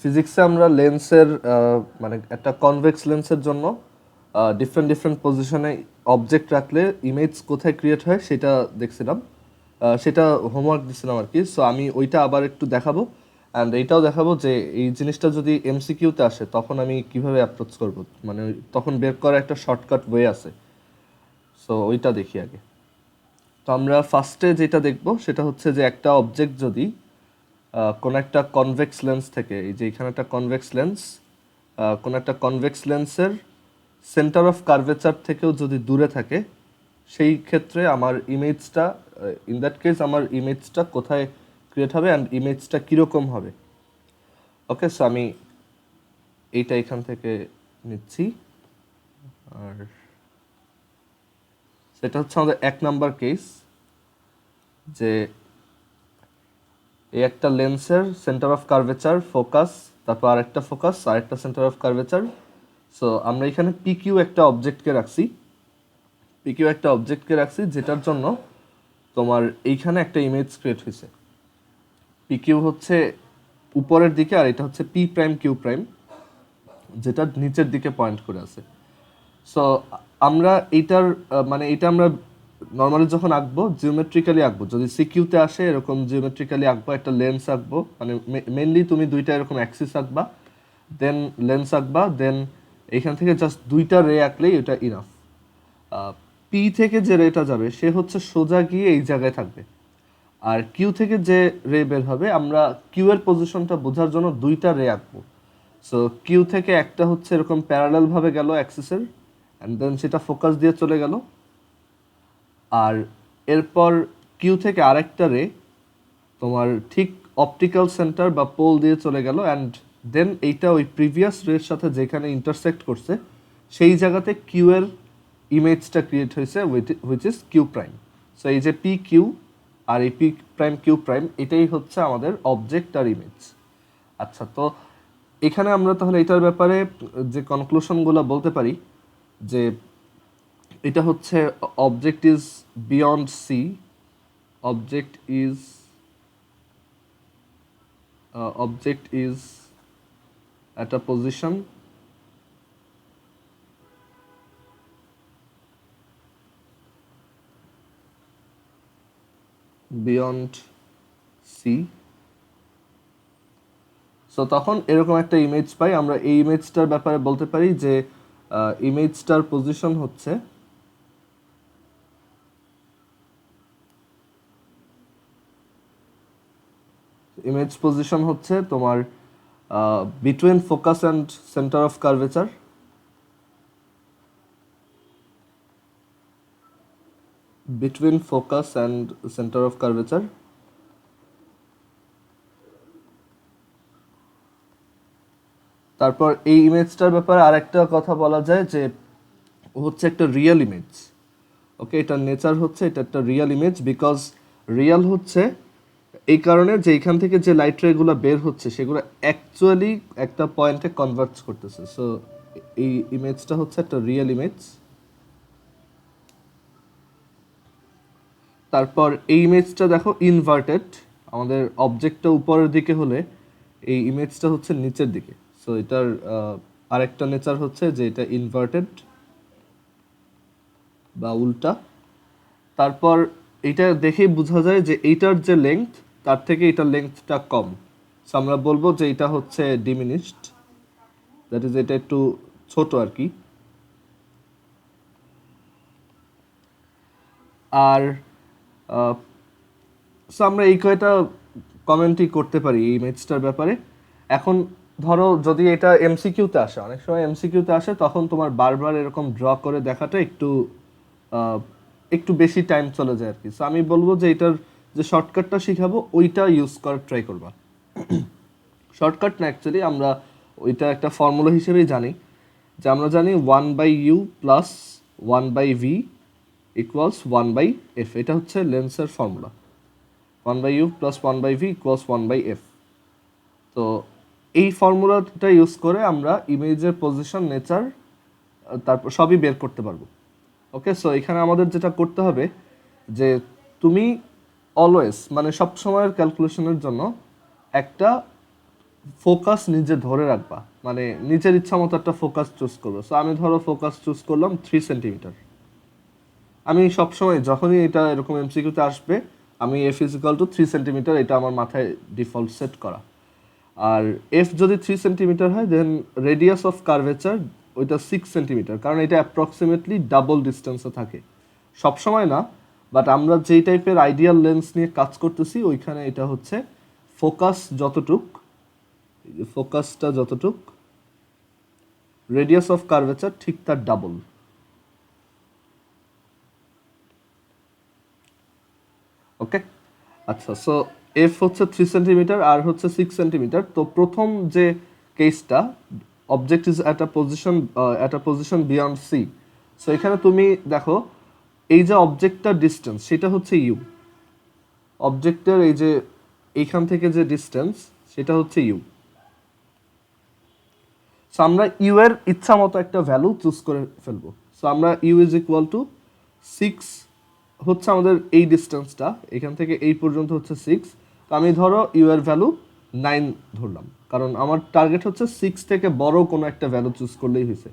ফিজিক্সে আমরা লেন্সের মানে একটা কনভেক্স লেন্সের জন্য ডিফারেন্ট ডিফারেন্ট পজিশনে অবজেক্ট রাখলে ইমেজ কোথায় ক্রিয়েট হয় সেটা দেখছিলাম, সেটা হোমওয়ার্ক দিছিলাম আর কি। সো আমি ওইটা আবার একটু দেখাবো, অ্যান্ড এইটাও দেখাবো যে এই জিনিসটা যদি এমসিকিউতে আসে তখন আমি কিভাবে অ্যাপ্রোচ করব, মানে তখন বের করার একটা শর্টকাট ওয়ে আছে। সো ওইটা দেখি আগে। তো আমরা ফার্স্টে যেটা দেখব সেটা হচ্ছে যে একটা অবজেক্ট যদি কোন একটা কনভেক্স লেন্স থেকে, এই যে এখানে একটা কনভেক্স লেন্স, কোন একটা কনভেক্স লেন্সের সেন্টার অফ কার্ভেচার থেকেও যদি দূরে থাকে, সেই ক্ষেত্রে আমার ইমেজটা, ইন দ্যাট কেস আমার ইমেজটা কোথায় ক্রিয়েট হবে অ্যান্ড ইমেজটা কীরকম হবে। ওকে, সো আমি এইটা এখান থেকে নিচ্ছি। আর সেটা হচ্ছে আমাদের 1 নাম্বার কেস, যে এই একটা লেন্সের সেন্টার অফ কার্ভেচার, ফোকাস, তারপর আরেকটা ফোকাস, আরেকটা সেন্টার অফ কার্ভেচার। সো আমরা এখানে পিকিউ একটা অবজেক্টকে রাখছি, যেটার জন্য তোমার এইখানে একটা ইমেজ ক্রিয়েট হয়েছে। পিকিউ হচ্ছে উপরের দিকে আর এটা হচ্ছে পি প্রাইম কিউ প্রাইম, যেটা নিচের দিকে পয়েন্ট করে আছে। সো আমরা এইটার মানে এটা আমরা নর্মালি যখন আঁকবো জিওমেট্রিক্যালি আঁকবো, যদি সিকিউতে আসে এরকম জিওমেট্রিক্যালি আঁকবো, একটা লেন্স আঁকবো, মানে মেনলি তুমি দুইটা এরকম অ্যাক্সিস আঁকবা, দেন লেন্স আঁকবা, দেন এইখান থেকে জাস্ট দুইটা রে আঁকলেই এটা ইনাফ। পি থেকে যে রেটা যাবে সে হচ্ছে সোজা গিয়ে এই জায়গায় থাকবে, আর কিউ থেকে যে রে বের হবে আমরা কিউ এর পজিশনটা বোঝার জন্য দুইটা রে আঁকবো। সো কিউ থেকে একটা হচ্ছে এরকম প্যারালাল ভাবে গেল অ্যাক্সিসের, অ্যান্ড দেন সেটা ফোকাস দিয়ে চলে গেল, আর এরপর কিউ থেকে আরেকটা রে তোমার ঠিক অপটিক্যাল সেন্টার বা পোল দিয়ে চলে গেল, অ্যান্ড দেন এইটা ওই প্রিভিয়াস রের সাথে যেখানে ইন্টারসেক্ট করছে সেই জায়গাতে কিউ এর ইমেজটা ক্রিয়েট হয়েছে, which is Q prime. So এই যে পি কিউ আর এই পি প্রাইম কিউ প্রাইম, এটাই হচ্ছে আমাদের অবজেক্ট আর ইমেজ। আচ্ছা, তো এখানে আমরা তাহলে এটার ব্যাপারে যে কনক্লুশনগুলো বলতে পারি, যে এটা হচ্ছে object is beyond C, object is at a position beyond C. So তখন এরকম একটা ইমেজ পাই, আমরা এই ইমেজটার ব্যাপারে বলতে পারি যে ইমেজটার পজিশন হচ্ছে তোমার between focus and centre of curvature, তারপর এই ইমেজটার ব্যাপারে আরেকটা কথা বলা যায় যে ও হচ্ছে একটা রিয়েল ইমেজ। ওকে, এটার নেচার হচ্ছে এটা একটা রিয়েল ইমেজ, বিকজ রিয়েল হচ্ছে এই কারণে যে এইখান থেকে যে লাইট রেগুলো বের হচ্ছে সেগুলো অ্যাকচুয়ালি একটা পয়েন্টে কনভার্ট করতেছে। সো এই ইমেজটা হচ্ছে একটা রিয়েল ইমেজ। তারপর এই ইমেজটা দেখো ইনভার্টেড, আমাদের অবজেক্টটা উপরের দিকে হলে এই ইমেজটা হচ্ছে নিচের দিকে। সো এটার আরেকটা নেচার হচ্ছে যে এটা ইনভার্টেড বা উল্টা। তারপর এটা দেখেই বোঝা যায় যে এইটার যে লেংথ তার থেকে এটার লেংথটা কম। সো আমরা বলবো যে এটা হচ্ছে ডিমিনিশড, দ্যাট ইজ এটা একটু ছোট আর কি। আর সো আমরা এই কয়টা কমেন্টই করতে পারি এই ইমেজটার ব্যাপারে। এখন ধরো যদি এটা এমসিকিউতে আসে, অনেক সময় এমসিকিউতে আসে, তখন তোমার বারবার এরকম ড্র করে দেখাটা একটু বেশি টাইম চলে যায় আর কি। সো আমি বলবো যে এটার যে শর্টকাটটা শিখাবো ওইটা ইউজ করার ট্রাই করবা। শর্টকাট না, অ্যাকচুয়ালি আমরা ওইটা একটা ফর্মুলা হিসেবেই জানি, যে আমরা জানি 1/u plus 1/v equals 1/f। এটা হচ্ছে লেন্সের formula, 1/u plus 1/v equals 1/f। তো এই ফর্মুলাটা ইউজ করে আমরা ইমেজের পজিশন, নেচার, তারপর সবই বের করতে পারবো। ওকে, সো এখানে আমাদের যেটা করতে হবে যে তুমি অলওয়েজ, মানে সব সময়ের ক্যালকুলেশনের জন্য একটা ফোকাস নিজে ধরে রাখবা, মানে নিজের ইচ্ছা মতো একটা ফোকাস চুজ করবো। সো আমি ধরো ফোকাস চুজ করলাম 3 সেন্টিমিটার। আমি সবসময় যখনই এটা এরকম এমসিকিউতে আসবে, আমি f = 3 সেন্টিমিটার, এটা আমার মাথায় ডিফল্ট সেট করা। আর এফ যদি 3 সেন্টিমিটার হয়, দেন রেডিয়াস অফ কার্ভেচার ওইটা 6 সেন্টিমিটার, কারণ এটা অ্যাপ্রক্সিমেটলি ডাবল ডিস্টেন্সে থাকে। সবসময় না, বাট আমরা যেই টাইপের আইডিয়াল লেন্স নিয়ে কাজ করতেছি ওইখানে এটা হচ্ছে ফোকাস যতটুক, ফোকাসটা যতটুক, রেডিয়াস অফ কার্ভেচার ঠিক তার ডাবল। ওকে, আচ্ছা। সো এফ হচ্ছে 3 সেন্টিমিটার, আর হচ্ছে 6 সেন্টিমিটার। তো প্রথম যে কেসটা, object is at a position beyond C. So এখানে তুমি দেখো এই যে অবজেক্টটার ডিস্টেন্স সেটা হচ্ছে ইউ। অবজেক্টের এই যে এইখান থেকে যে ডিস্টেন্স সেটা হচ্ছে ইউ। সো আমরা ইউ এর ইচ্ছা মতো একটা ভ্যালু চুজ করে ফেলবো। সো আমরা u = 6 হচ্ছে আমাদের এই ডিস্টেন্সটা, এখান থেকে এই পর্যন্ত হচ্ছে 6। তো আমি ধরো ইউ এর ভ্যালু 9 ধরলাম, কারণ আমার টার্গেট হচ্ছে 6 থেকে বড় কোনো একটা ভ্যালু চুজ করলেই হয়েছে।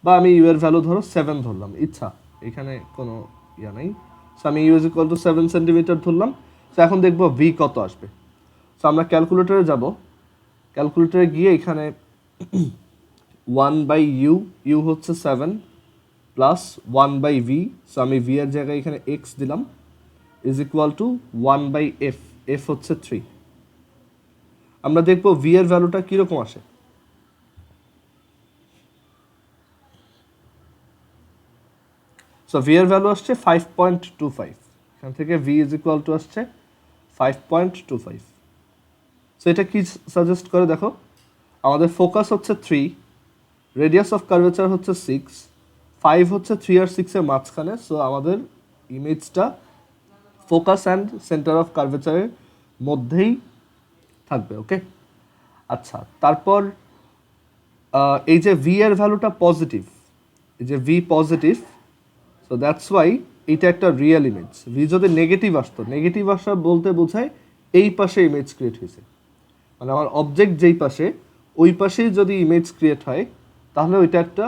বা আমি ইউ এর ভ্যালু ধরো 7 ধরলাম, ইচ্ছা, এখানে কোনো ইয়া নাই। সো আমি u = 7 সেন্টিমিটার ধরলাম। তো এখন দেখবো ভি কত আসবে। সো আমরা ক্যালকুলেটরে যাব, ক্যালকুলেটরে গিয়ে এখানে 1/u, ইউ হচ্ছে 7 প্লাস 1/v, সো আমি ভি এর জায়গায় এখানে এক্স দিলাম, = 1/f, এফ হচ্ছে 3। আমরা দেখবো ভি এর ভ্যালুটা কীরকম আসে। সো ভি এর ভ্যালু আসছে 5.25, এখান থেকে ভি = আসছে 5.25। সো এটা কি সাজেস্ট করে দেখো, আমাদের ফোকাস হচ্ছে 3, রেডিয়াস অফ কার্ভেচার হচ্ছে 6, 5 হচ্ছে 3 আর 6 এর মাঝখানে। সো আমাদের ইমেজটা ফোকাস অ্যান্ড সেন্টার অফ কার্ভেচারের মধ্যেই থাকবে। ওকে, আচ্ছা। তারপর এই যে ভি এর ভ্যালুটা পজিটিভ, এই যে V positive, so that's why এটা একটা রিয়েল ইমেজ। ভি যদি নেগেটিভ আসতো, নেগেটিভ আসা বলতে বোঝায় এই পাশে ইমেজ ক্রিয়েট হয়েছে, মানে আমার অবজেক্ট যেই পাশে ওই পাশেই যদি ইমেজ ক্রিয়েট হয় তাহলে ওইটা একটা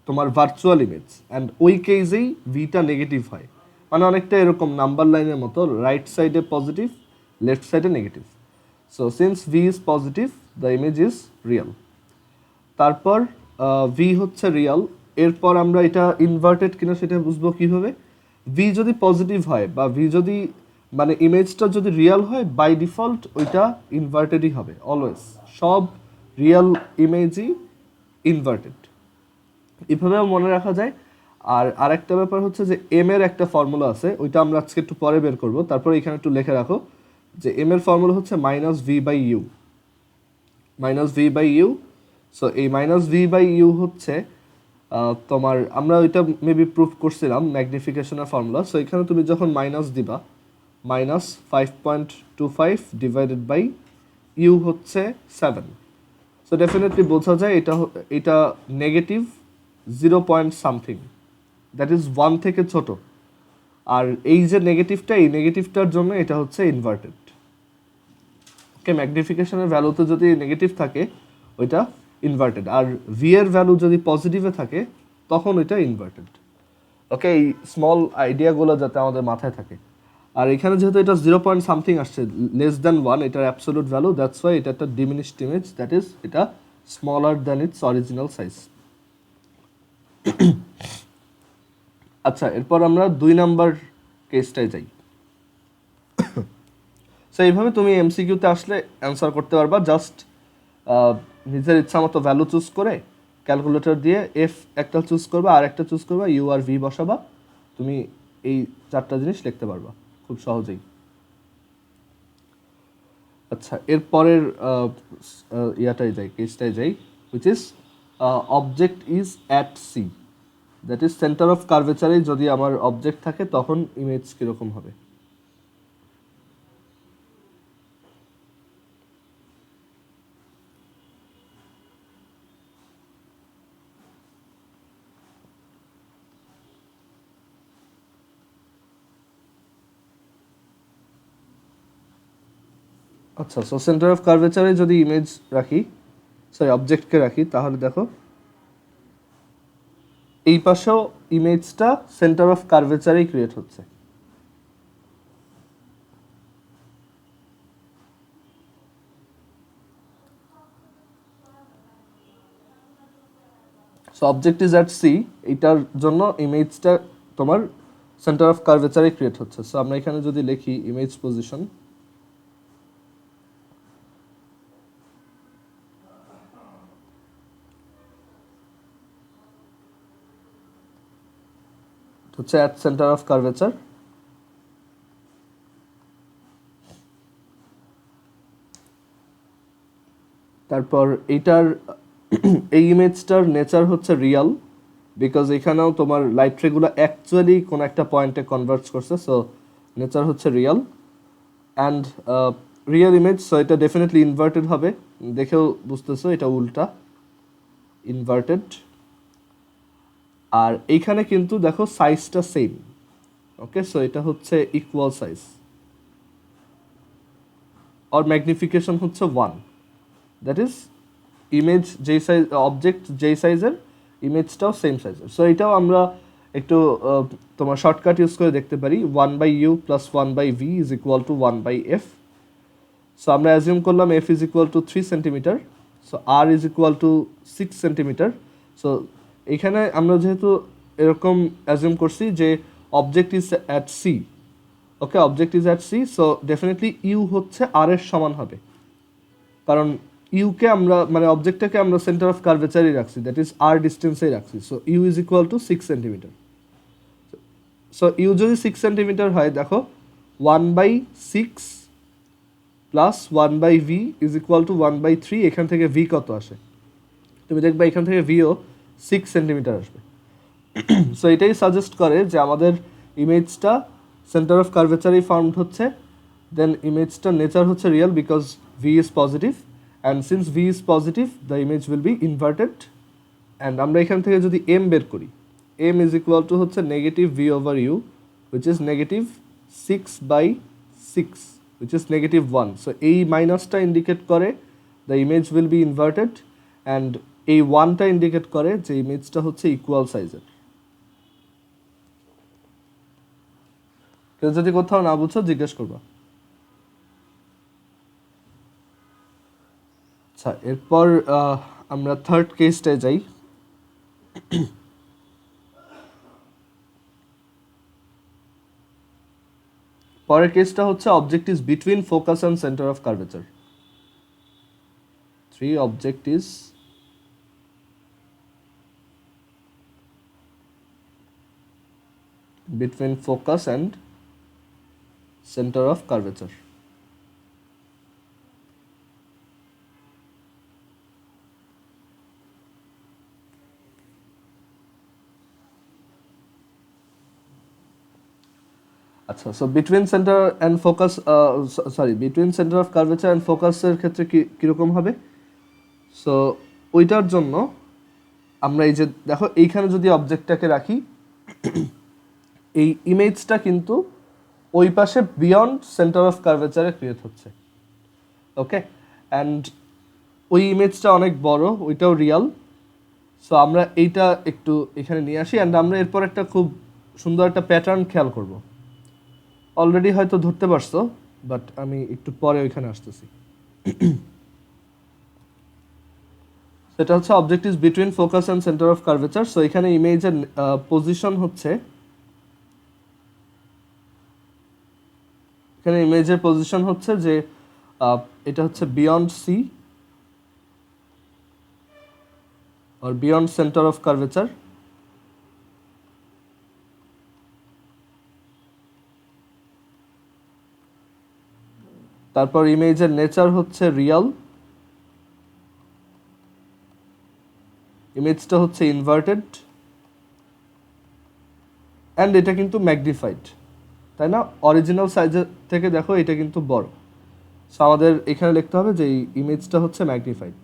তোমার ভার্চুয়াল ইমেজ, অ্যান্ড ওই কেসেই ভিটা নেগেটিভ হয়। মানে অনেকটা এরকম নাম্বার লাইনের মতো, রাইট সাইডে পজিটিভ, লেফট সাইডে negative. So since v is positive, the image is real. তারপর ভি হচ্ছে রিয়াল, এরপর আমরা এটা ইনভার্টেড কিনা সেটা বুঝবো কীভাবে। ভি যদি পজিটিভ হয় বা ভি যদি মানে ইমেজটা যদি রিয়াল হয়, বাই ডিফল্ট ওইটা ইনভার্টেডই হবে অলওয়েজ। সব রিয়াল ইমেজই ইনভার্টেড, এভাবেও মনে রাখা যায়। আর আরেকটা ব্যাপার হচ্ছে যে এম এর একটা ফর্মুলা আছে, ওইটা আমরা আজকে একটু পরে বের করব। তারপর এখানে একটু লিখে রাখো যে এম এর ফর্মুলা হচ্ছে -v/u, -v/u। সো এই -v/u হচ্ছে তোমার, আমরা ওইটা মেবি প্রুফ করছিলাম ম্যাগনিফিকেশনের ফর্মুলা। সো এখানে তুমি যখন মাইনাস দিবা, -5.25 ডিভাইডেড বাই ইউ হচ্ছে 7। সো ডেফিনেটলি বোঝা যায় এটা negative 0 point something, that is 1 থেকে ছোট। আর এই যে নেগেটিভটা, এই নেগেটিভটার জন্য এটা হচ্ছে ইনভার্টেড। ওকে, ম্যাগনিফিকেশনের ভ্যালুতে যদি নেগেটিভ থাকে ওইটা ইনভার্টেড, আর ভি এর ভ্যালু যদি পজিটিভে থাকে তখন ওইটা ইনভার্টেড। ওকে, এই স্মল আইডিয়াগুলো যাতে আমাদের মাথায় থাকে। আর এখানে যেহেতু এটা 0 পয়েন্ট সামথিং আসছে, <1, এটার অ্যাবসোলুট ভ্যালু, দ্যাটস ওয়াই এটা একটা ডিমিনিশড ইমেজ, দ্যাট ইজ এটা smaller than it's original size. আচ্ছা, এরপর আমরা 2 নাম্বার কেসটায় যাই। সো এইভাবে তুমি এমসিকিউতে আসলে অ্যান্সার করতে পারবা, জাস্ট নিজের ইচ্ছা মতো ভ্যালু চুজ করে ক্যালকুলেটর দিয়ে এফ একটা চুজ করবা, আর একটা চুজ করবা, ইউ আর ভি বসাবা, তুমি এই 4টা জিনিস লিখতে পারবা খুব সহজেই। আচ্ছা, এরপরের ইয়াটাই যাই, কেসটাই যাই, which is object is at C, that is centre of কার্ভেচারে যদি আমার অবজেক্ট থাকে তখন ইমেজ কীরকম হবে। আচ্ছা, সো সেন্টার অফ কার্ভেচারে যদি ইমেজ রাখি, সরি অবজেক্টকে রাখি, তাহলে দেখো এই পাশেও ইমেজটা সেন্টার অফ কার্ভেচারেই ক্রিয়েট হচ্ছে। So object is at C, এইটার জন্য ইমেজটা তোমার সেন্টার অফ কার্ভেচারে ক্রিয়েট হচ্ছে। সো আমরা এখানে যদি লিখি ইমেজ পজিশন, হচ্ছে অ্যাট সেন্টার অফ কার্ভেচার। তারপর এইটার এই ইমেজটার নেচার হচ্ছে রিয়াল, বিকজ এখানেও তোমার লাইট রেগুলো অ্যাকচুয়ালি কোনো একটা পয়েন্টে কনভার্জ করছে, সো নেচার হচ্ছে real and real image. So এটা ডেফিনেটলি ইনভার্টেড হবে, দেখেও বুঝতেছো এটা উল্টা ইনভার্টেড। আর এইখানে কিন্তু দেখো সাইজটা সেম, ওকে, সো এটা হচ্ছে ইকুয়াল সাইজ, আর ম্যাগনিফিকেশন হচ্ছে 1, দ্যাট ইজ ইমেজ যেই সাইজ, অবজেক্ট যেই সাইজের, ইমেজটাও সেম সাইজের। সো এটাও আমরা একটু তোমার শর্টকাট ইউজ করে দেখতে পারি, 1/u plus 1/v is equal to 1/f। So আমরা অ্যাজিউম করলাম f is equal to 3 centimetre, so r is equal to 6 centimetre. So এখানে আমরা যেহেতু এরকম অ্যাজিউম করছি যে object is at C, okay, object is at C, so definitely u হচ্ছে R এর সমান হবে, কারণ ইউকে আমরা মানে অবজেক্টটাকে আমরা সেন্টার অফ কার্ভেচারই রাখছি, দ্যাট ইজ আর ডিস্টেন্সেই রাখছি। So u is equal to 6 centimetre. So u যদি 6 সেন্টিমিটার হয়, দেখো 1/6 plus 1/v is equal to 1/3। এখান থেকে ভি কত আসে তুমি দেখবে, এখান থেকে ভিও 6 সেন্টিমিটার আসবে। সো এটাই সাজেস্ট করে যে আমাদের ইমেজটা সেন্টার অফ কার্ভেচারই ফাউন্ড হচ্ছে, দেন ইমেজটার নেচার হচ্ছে real because v is positive, and since v is positive the image will be inverted. And আমরা এখান থেকে যদি এম বের করি, এম ইজ ইকুয়াল টু হচ্ছে negative v over u, which is negative 6/6, which is -1. So এই মাইনাসটা indicate করে the image will be inverted, and এই 1টা ইন্ডিকেট করে যে ইমেজটা হচ্ছে ইকুয়াল সাইজের। কেউ যদি কোথাও না বুঝো জিজ্ঞেস করবা। আচ্ছা, এরপর আমরা থার্ড কেসটায় যাই। পরের কেসটা হচ্ছে object is between focus and centre of curvature. 3 object is between focus and center of curvature. আচ্ছা, so between centre and focus, between centre of curvature and ফোকাসের ক্ষেত্রে কীরকম হবে? সো ওইটার জন্য আমরা এই যে দেখো এইখানে যদি অবজেক্টটাকে রাখি, এই ইমেজটা কিন্তু ওই পাশে বিয়ন্ড সেন্টার অফ কার্ভেচারে ক্রিয়েট হচ্ছে, ওকে, অ্যান্ড ওই ইমেজটা অনেক বড়, ওইটাও রিয়াল। সো আমরা এইটা একটু এখানে নিয়ে আসি, অ্যান্ড আমরা এরপর একটা খুব সুন্দর একটা প্যাটার্ন খেয়াল করব। অলরেডি হয়তো ধরতে পারছো, বাট আমি একটু পরে ওইখানে আসতেছি। সেটা হচ্ছে object is between focus and centre of curvature. So এখানে ইমেজের পজিশন হচ্ছে, এখানে ইমেজের পজিশন হচ্ছে যে এটা হচ্ছে beyond C or beyond center of curvature. তারপর ইমেজের নেচার হচ্ছে রিয়াল, ইমেজটা হচ্ছে ইনভার্টেড, অ্যান্ড এটা কিন্তু ম্যাগনিফাইড, তাই না? অরিজিনাল সাইজের থেকে দেখো এটা কিন্তু বড়। সো আমাদের এখানে লিখতে হবে যে এই ইমেজটা হচ্ছে ম্যাগনিফাইড।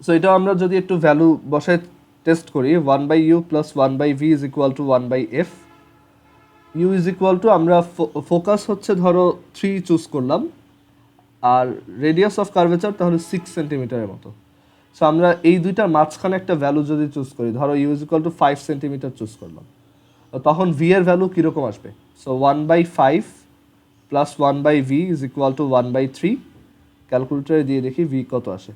সো এটা আমরা যদি একটু ভ্যালু বসায় টেস্ট করি, 1/u plus 1/v is equal to 1/f। U is equal to আমরা ফোকাস হচ্ছে ধরো 3 চুজ করলাম, আর রেডিয়াস অফ কার্ভেচার তাহলে 6 সেন্টিমিটারের মতো। সো আমরা এই দুইটার মাঝখানে একটা ভ্যালু যদি চুজ করি, ধরো u is equal to 5 centimetre choose করলাম, তখন ভি এর ভ্যালু কীরকম আসবে? সো 1/5 প্লাস 1/ভি ইজ ইকুয়াল টু 1/3। ক্যালকুলেটারে দিয়ে দেখি ভি কত আসে।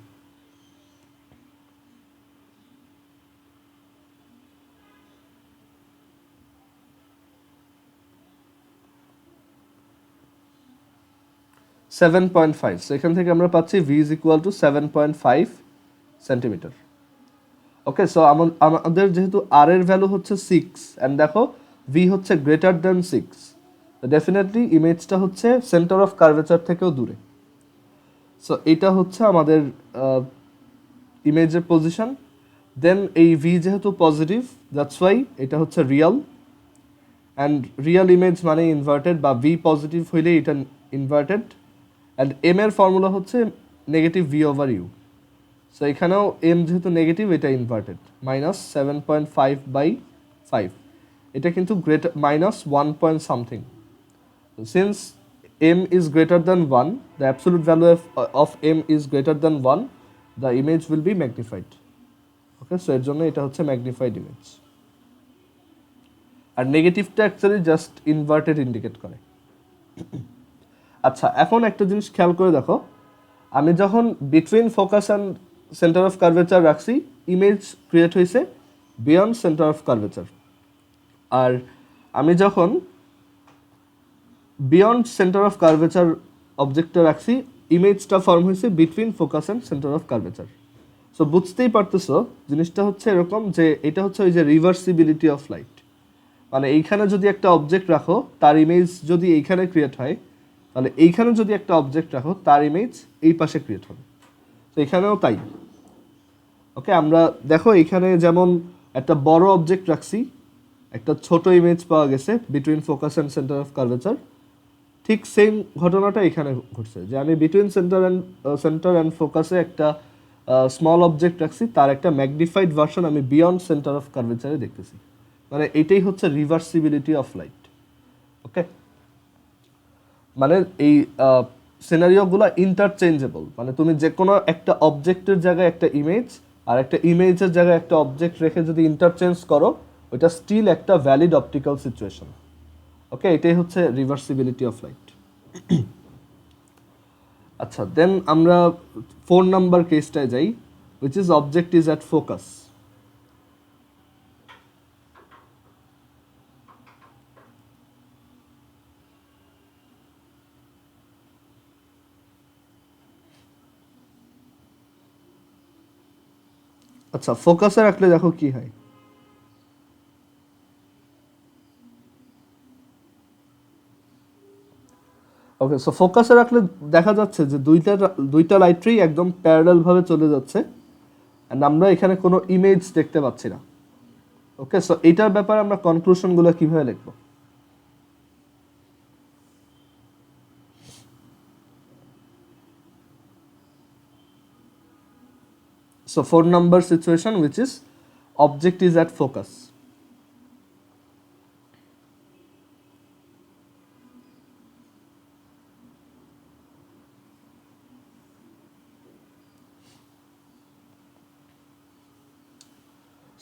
সেভেন 7.5। সো এখান থেকে আমরা পাচ্ছি V is equal two 7.5 centimetre. Okay, so আমাদের যেহেতু আর এর ভ্যালু হচ্ছে 6 অ্যান্ড দেখো ভি হচ্ছে গ্রেটার দ্যান 6, তো ডেফিনেটলি ইমেজটা হচ্ছে সেন্টার অফ কার্ভেচার থেকেও দূরে। সো এটা হচ্ছে আমাদের ইমেজের পজিশন। দেন এই ভি যেহেতু পজিটিভ, দ্যাটস ওয়াই এটা হচ্ছে রিয়াল, অ্যান্ড রিয়াল ইমেজ মানে ইনভার্টেড, বা ভি পজিটিভ হইলে এটা ইনভার্টেড। অ্যান্ড এম এর ফর্মুলা হচ্ছে negative v over u. So এখানেও এম যেহেতু নেগেটিভ, এটা ইনভার্টেড, মাইনাস 7.5/5। এটা কিন্তু greater minus 1 point something. Since m is greater than 1, the absolute value of m is greater than 1, the image will be magnified. Okay, so এর জন্য এটা হচ্ছে magnified image. আর নেগেটিভটা actually just inverted indicate করে। আচ্ছা, এখন একটা জিনিস খেয়াল করে দেখো, আমি যখন between focus and centre of curvature রাখছি, ইমেজ ক্রিয়েট হয়েছে বিয়ন্ড সেন্টার অফ কার্ভেচার। আর আমি যখন বিয়ন্ড সেন্টার অফ কার্ভেচার অবজেক্টটা রাখছি, ইমেজটা ফর্ম হয়েছে between focus and centre of curvature. So বুঝতেই পারতেছো জিনিসটা হচ্ছে এরকম যে এটা হচ্ছে ওই যে রিভার্সিবিলিটি অফ লাইট। মানে এইখানে যদি একটা অবজেক্ট রাখো, তার ইমেজ যদি এইখানে ক্রিয়েট হয়, তাহলে এইখানে যদি একটা অবজেক্ট রাখো, তার ইমেজ এই পাশে ক্রিয়েট হবে। তো এখানেও তাই। ওকে, আমরা দেখো এখানে যেমন একটা বড় অবজেক্ট রাখছি, একটা ছোট ইমেজ পাওয়া গেছে between focus and centre of curvature. ঠিক সেম ঘটনাটা এখানে ঘটছে, যে আমি বিটুইন সেন্টার অ্যান্ড ফোকাসে একটা স্মল অবজেক্ট রাখছি, তার একটা ম্যাগনিফাইড ভার্সন আমি বিয়ন্ড সেন্টার অফ কার্ভেচারে দেখতেছি। মানে এটাই হচ্ছে রিভার্সিবিলিটি অফ লাইট। ওকে, মানে এই সিনারিওগুলো ইন্টারচেঞ্জেবল, মানে তুমি যে কোনো একটা অবজেক্টের জায়গায় একটা ইমেজ আর একটা ইমেজের জায়গায় একটা অবজেক্ট রেখে যদি ইন্টারচেঞ্জ করো, ওইটা স্টিল একটা ভ্যালিড অপটিক্যাল সিচুয়েশন। ওকে, এটাই হচ্ছে রিভার্সিবিলিটি অফ লাইট। আচ্ছা, দেন আমরা 4 নাম্বার কেসটায় যাই, which is object is at focus. আচ্ছা, ফোকাসে রাখলে দেখো কি হয়। ওকে, সো ফোকাসে রাখলে দেখা যাচ্ছে যে দুইটা লাইটই একদম প্যারালাল ভাবে চলে যাচ্ছে, এন্ড আমরা এখানে কোনো ইমেজ দেখতে পাচ্ছি না। ওকে, সো এটার ব্যাপারে আমরা কনক্লুশনগুলো কিভাবে লিখবো? So 4 number situation, which is object is at focus.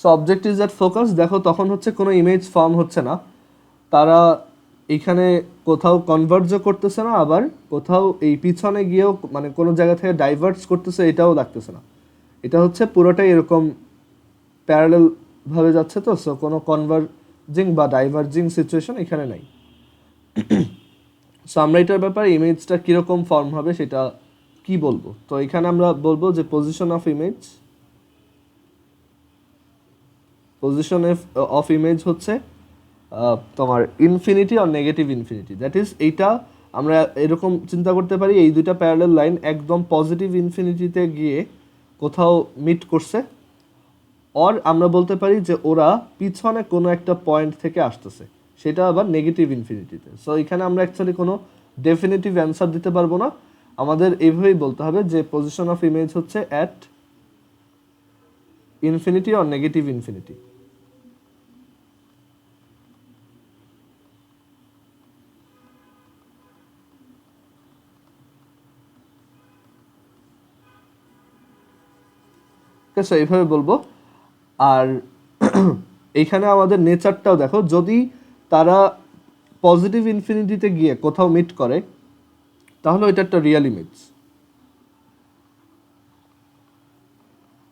So object is at focus, দেখো তখন হচ্ছে কোনো ইমেজ ফর্ম হচ্ছে না, তারা এখানে কোথাও কনভার্জও করতেছে না, আবার কোথাও এই পিছনে গিয়েও মানে কোনো জায়গা থেকে ডাইভার্টস করতেছে এটাও লাগতেছে না। এটা হচ্ছে পুরোটাই এরকম প্যারালাল ভাবে যাচ্ছে। তো সো কোনো কনভার্জিং বা ডাইভার্জিং সিচুয়েশন এখানে নাই। সো আমরা এটার ব্যাপারে ইমেজটা কীরকম ফর্ম হবে সেটা কি বলবো? তো এখানে আমরা বলবো যে পজিশন অফ ইমেজ হচ্ছে তোমার ইনফিনিটি আর নেগেটিভ ইনফিনিটি। দ্যাট ইজ এইটা আমরা এরকম চিন্তা করতে পারি, এই দুইটা প্যারালাল লাইন একদম পজিটিভ ইনফিনিটিতে গিয়ে কোথাও মিট করছে, অর আমরা বলতে পারি যে ওরা পিছনে কোনো একটা পয়েন্ট থেকে আসতেছে, সেটা আবার নেগেটিভ ইনফিনিটিতে। সো এখানে আমরা অ্যাকচুয়ালি কোনো ডেফিনেটিভ অ্যান্সার দিতে পারবো না, আমাদের এইভাবেই বলতে হবে যে পজিশন অফ ইমেজ হচ্ছে at infinity or negative infinity. So এইভাবে বলবো। আর এইখানে আমাদের নেচারটাও দেখো, যদি তারা পজিটিভ ইনফিনিটিতে গিয়ে কোথাও মিট করে তাহলে ওইটা একটা রিয়েল ইমেজ,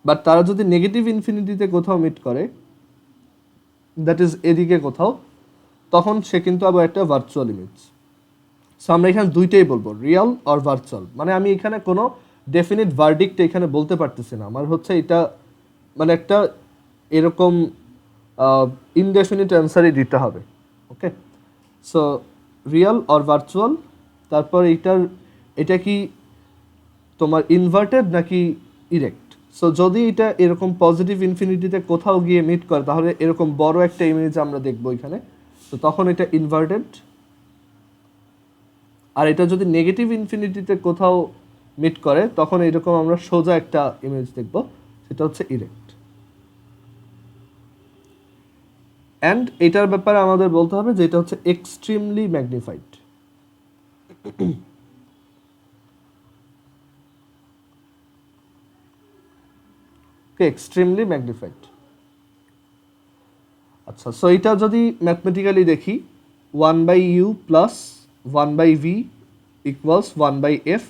বাট তারা যদি নেগেটিভ ইনফিনিটিতে কোথাও মিট করে, দ্যাট ইজ এদিকে কোথাও, তখন সে কিন্তু আবার একটা ভার্চুয়াল ইমেজ। সো আমরা এখানে দুইটাই বলবো, রিয়েল আর ভার্চুয়াল। মানে আমি এখানে কোনো ডেফিনিট ভার্ডিক্ট এখানে বলতে পারতেছি না, আমার হচ্ছে এটা মানে একটা এরকম ইনডেফিনিট অ্যান্সারই দিতে হবে। ওকে, সো রিয়েল আর ভার্চুয়াল, তারপর এটা কি তোমার ইনভার্টেড নাকি ইরেক্ট। সো যদি এটা এরকম পজিটিভ ইনফিনিটিতে কোথাও গিয়ে মিট করে তাহলে এরকম বড় একটা ইমেজ আমরা দেখবো এখানে, তো তখন এটা ইনভার্টেড। আর এটা যদি নেগেটিভ ইনফিনিটিতে কোথাও মিট করে তখন এরকম আমরা সোজা একটা ইমেজ দেখব, সেটা হচ্ছে ইরেক্ট। অ্যান্ড এটার ব্যাপারে আমাদের বলতে হবে যে এটা হচ্ছে এক্সট্রিমলি ম্যাগনিফাইড। Extremely magnified. আচ্ছা, সো এটা যদি ম্যাথমেটিক্যালি দেখি, 1/u plus 1/v equals 1/f,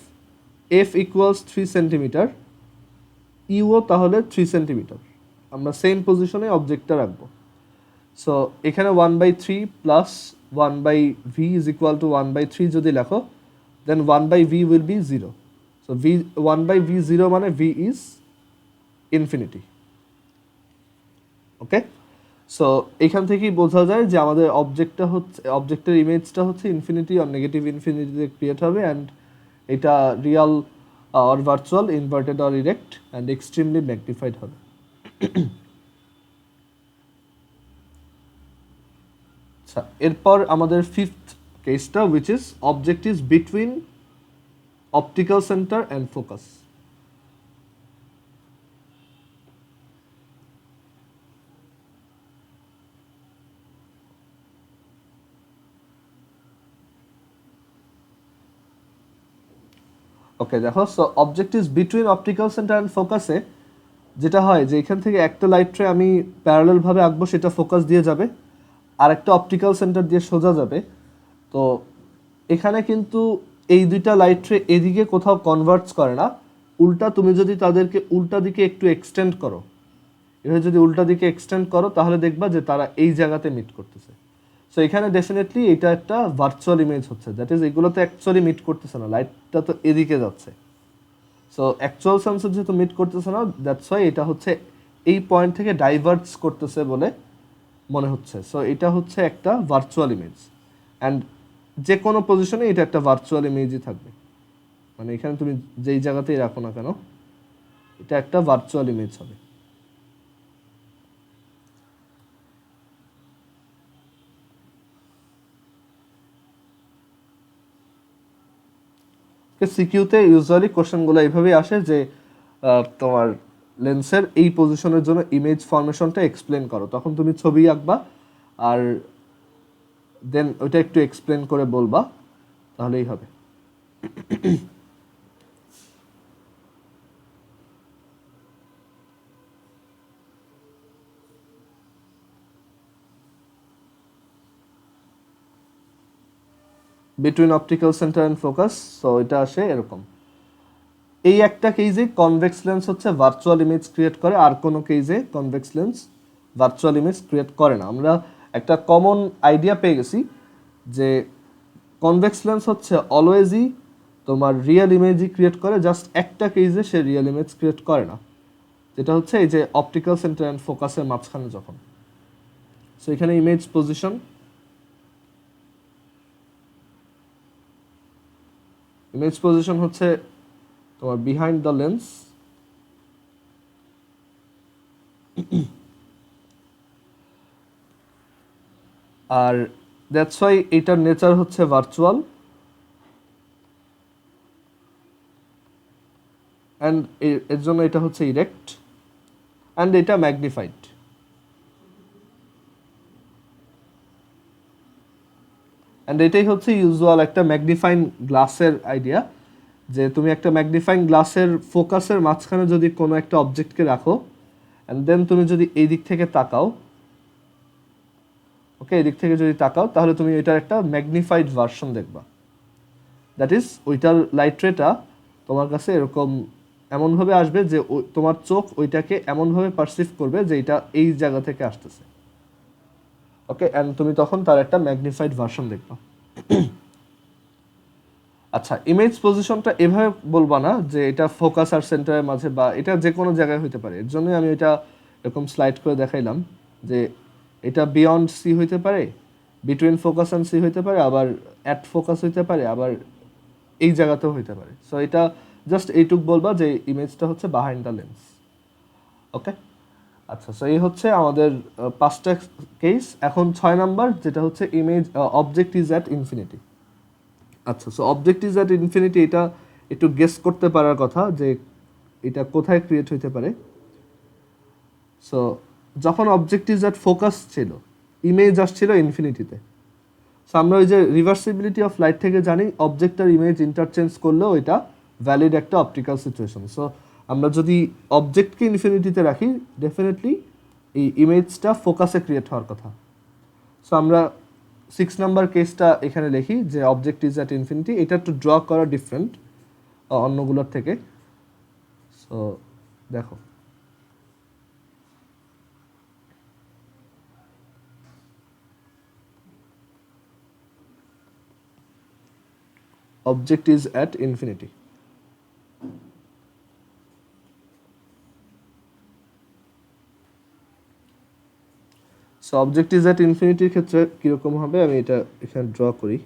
f equals 3 centimetre, ইউও তাহলে 3 সেন্টিমিটার। আমরা সেম পজিশনে অবজেক্টটা রাখবো। সো এখানে 1/3 plus 1/v is equal to 1/3 যদি লেখো, then 1/v will be 0। So v 1/v 0 মানে v is infinity. Okay, so এখান থেকেই বোঝা যায় যে আমাদের অবজেক্টের ইমেজটা হচ্ছে ইনফিনিটি আর নেগেটিভ ইনফিনিটিতে ক্রিয়েট হবে, অ্যান্ড এটা রিয়াল আর ভার্চুয়াল, ইনভার্টেড আর ইরেক্ট, অ্যান্ড এক্সট্রিমলি ম্যাগনিফাইড হবে। আচ্ছা, এরপর আমাদের ফিফথ কেসটা, which is object is between optical centre and focus. Okay, দেখো, so object is between optical centre and ফোকাসে যেটা হয় যে এখান থেকে একটা লাইট রে আমি প্যারালালভাবে আঁকবো, সেটা ফোকাস দিয়ে যাবে, আর একটা অপটিক্যাল সেন্টার দিয়ে সোজা যাবে। তো এখানে কিন্তু এই দুইটা লাইট রে এদিকে কোথাও কনভার্টস করে না, উল্টা তুমি যদি তাদেরকে উল্টা দিকে একটু এক্সটেন্ড করো, এভাবে যদি উল্টা দিকে এক্সটেন্ড করো তাহলে দেখবা যে তারা এই জায়গাতে মিট করতেছে। সো এখানে ডেফিনেটলি এটা একটা ভার্চুয়াল ইমেজ হচ্ছে, দ্যাট ইজ এগুলো তো অ্যাকচুয়ালি মিট করতেছে না, লাইটটা তো এদিকে যাচ্ছে। সো অ্যাকচুয়াল সেন্সে যেহেতু মিট করতেছে না, দ্যাটস ওয়াই এটা হচ্ছে এই পয়েন্ট থেকে ডাইভার্টস করতেছে বলে মনে হচ্ছে। সো এটা হচ্ছে একটা ভার্চুয়াল ইমেজ, অ্যান্ড যে কোনো পজিশনে এটা একটা ভার্চুয়াল ইমেজই থাকবে। মানে এখানে তুমি যেই জায়গাতেই রাখো না কেন, এটা একটা ভার্চুয়াল ইমেজ হবে। সিকিউতে ইউজুয়ালি কোশ্চেনগুলো এইভাবেই আসে যে তোমার লেন্সের এই পজিশনের জন্য ইমেজ ফরমেশনটা এক্সপ্লেন করো, তখন তুমি ছবি আঁকবা আর দেন ওইটা একটু এক্সপ্লেন করে বলবা, তাহলেই হবে। Between optical centre and focus, so এটা আসে এরকম। এই একটা কেসে কনভেক্স লেন্স হচ্ছে ভার্চুয়াল ইমেজ ক্রিয়েট করে, আর কোনো কেসে convex lens virtual image create করে না। আমরা একটা কমন আইডিয়া পেয়ে গেছি যে কনভেক্স লেন্স হচ্ছে অলওয়েজই তোমার রিয়েল ইমেজই ক্রিয়েট করে, জাস্ট একটা কেসে সে রিয়েল ইমেজ ক্রিয়েট করে না, যেটা হচ্ছে এই যে অপটিক্যাল সেন্টার অ্যান্ড ফোকাসের মাঝখানে যখন। সো এখানে ইমেজ পজিশন হচ্ছে তোমার বিহাইন্ড দ্য লেন্স, আর দ্যাটস ওয়াই এটার নেচার হচ্ছে ভার্চুয়াল, অ্যান্ড এর জন্য এটা হচ্ছে ইরেক্ট, অ্যান্ড এটা ম্যাগনিফাইড। অ্যান্ড এটাই হচ্ছে ইউজুয়াল একটা ম্যাগনিফাইং গ্লাসের আইডিয়া, যে তুমি একটা ম্যাগনিফাইং গ্লাসের ফোকাসের মাঝখানে যদি কোনো একটা অবজেক্টকে রাখো অ্যান্ড দেন তুমি যদি এই দিক থেকে তাকাও, ওকে, এই দিক থেকে যদি তাকাও তাহলে তুমি এটার একটা ম্যাগনিফাইড ভার্সন দেখবা। দ্যাট ইজ ওইটার লাইট রেটা তোমার কাছে এরকম এমনভাবে আসবে যে তোমার চোখ ওইটাকে এমনভাবে পারসিভ করবে যে এটা এই জায়গা থেকে আসতেছে। ওকে, অ্যান্ড তুমি তখন তার একটা ম্যাগনিফাইড ভার্সন দেখবা। আচ্ছা, ইমেজ পজিশনটা এভাবে বলবা না যে এটা ফোকাস আর সেন্টারের মাঝে, বা এটা যে কোনো জায়গায় হইতে পারে। এর জন্যই আমি এটা এরকম স্লাইড করে দেখাইলাম যে এটা বিয়ন্ড সি হইতে পারে, বিটুইন ফোকাস অ্যান্ড সি হইতে পারে, আবার অ্যাট ফোকাস হইতে পারে, আবার এই জায়গাতেও হইতে পারে। সো এটা জাস্ট এইটুক বলবা যে ইমেজটা হচ্ছে বিহাইন্ড দ্য লেন্স। ওকে, আচ্ছা, সো এই হচ্ছে আমাদের 5টা কেস। এখন 6 নাম্বার যেটা হচ্ছে image object is at infinity. আচ্ছা, so object is at infinity, এটা একটু গেস করতে পারার কথা যে এটা কোথায় ক্রিয়েট হইতে পারে। সো যখন অবজেক্ট ইজ অ্যাট ফোকাস ছিল, ইমেজ আসছিল ইনফিনিটিতে। সো আমরা ওই যে রিভার্সিবিলিটি অফ লাইট থেকে জানি অবজেক্ট আর ইমেজ ইন্টারচেঞ্জ করলেও এটা ভ্যালিড একটা অপটিক্যাল সিচুয়েশন। সো আমরা যদি অবজেক্টকে ইনফিনিটিতে রাখি, ডেফিনেটলি এই ইমেজটা ফোকাসে ক্রিয়েট হওয়ার কথা। সো আমরা 6 নাম্বার কেসটা এখানে লিখি যে অবজেক্ট ইজ অ্যাট ইনফিনিটি। এটা একটু ড্র করা ডিফারেন্ট অন্যগুলোর থেকে। সো দেখো, object is at infinity. So object is at infinity ক্ষেত্রে কিরকম হবে আমি এটা এখানে ড্র করি।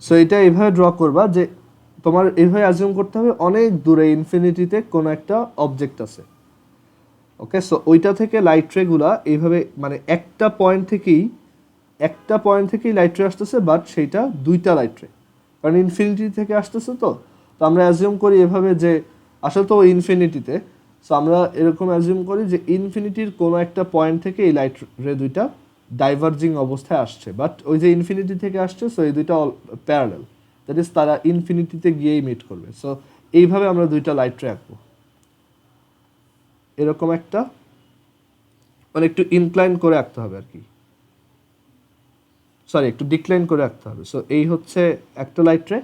সো এটা এইভাবে ড্র করবা যে তোমার এইভাবে অ্যাজিউম করতে হবে অনেক দূরে ইনফিনিটিতে কোনো একটা অবজেক্ট আছে। ওকে, সো ওইটা থেকে লাইট রেগুলা এইভাবে মানে একটা পয়েন্ট থেকেই লাইট রে আসতেছে, বাট সেইটা দুইটা লাইট রে, কারণ ইনফিনিটি থেকে আসতেছে। তো আমরা অ্যাজিউম করি এভাবে যে আসলে তো ইনফিনিটিতে। সো আমরা এরকম অ্যাজিউম করি যে ইনফিনিটির কোনো একটা পয়েন্ট থেকে এই লাইট রে দুইটা ডাইভার্জিং অবস্থায় আসছে, বাট ওই যে ইনফিনিটি থেকে আসছে, সো এই দুইটা প্যারালাল, দ্যাট ইজ তারা ইনফিনিটিতে গিয়েই মিট করবে। সো এইভাবে আমরা দুইটা লাইট রে আঁকবো, এরকম একটা মানে একটু ইনক্লাইন করে আঁকতে হবে আর কি, সরি একটু ডিক্লাইন করে আঁকতে হবে। সো এই হচ্ছে একটা লাইট রে,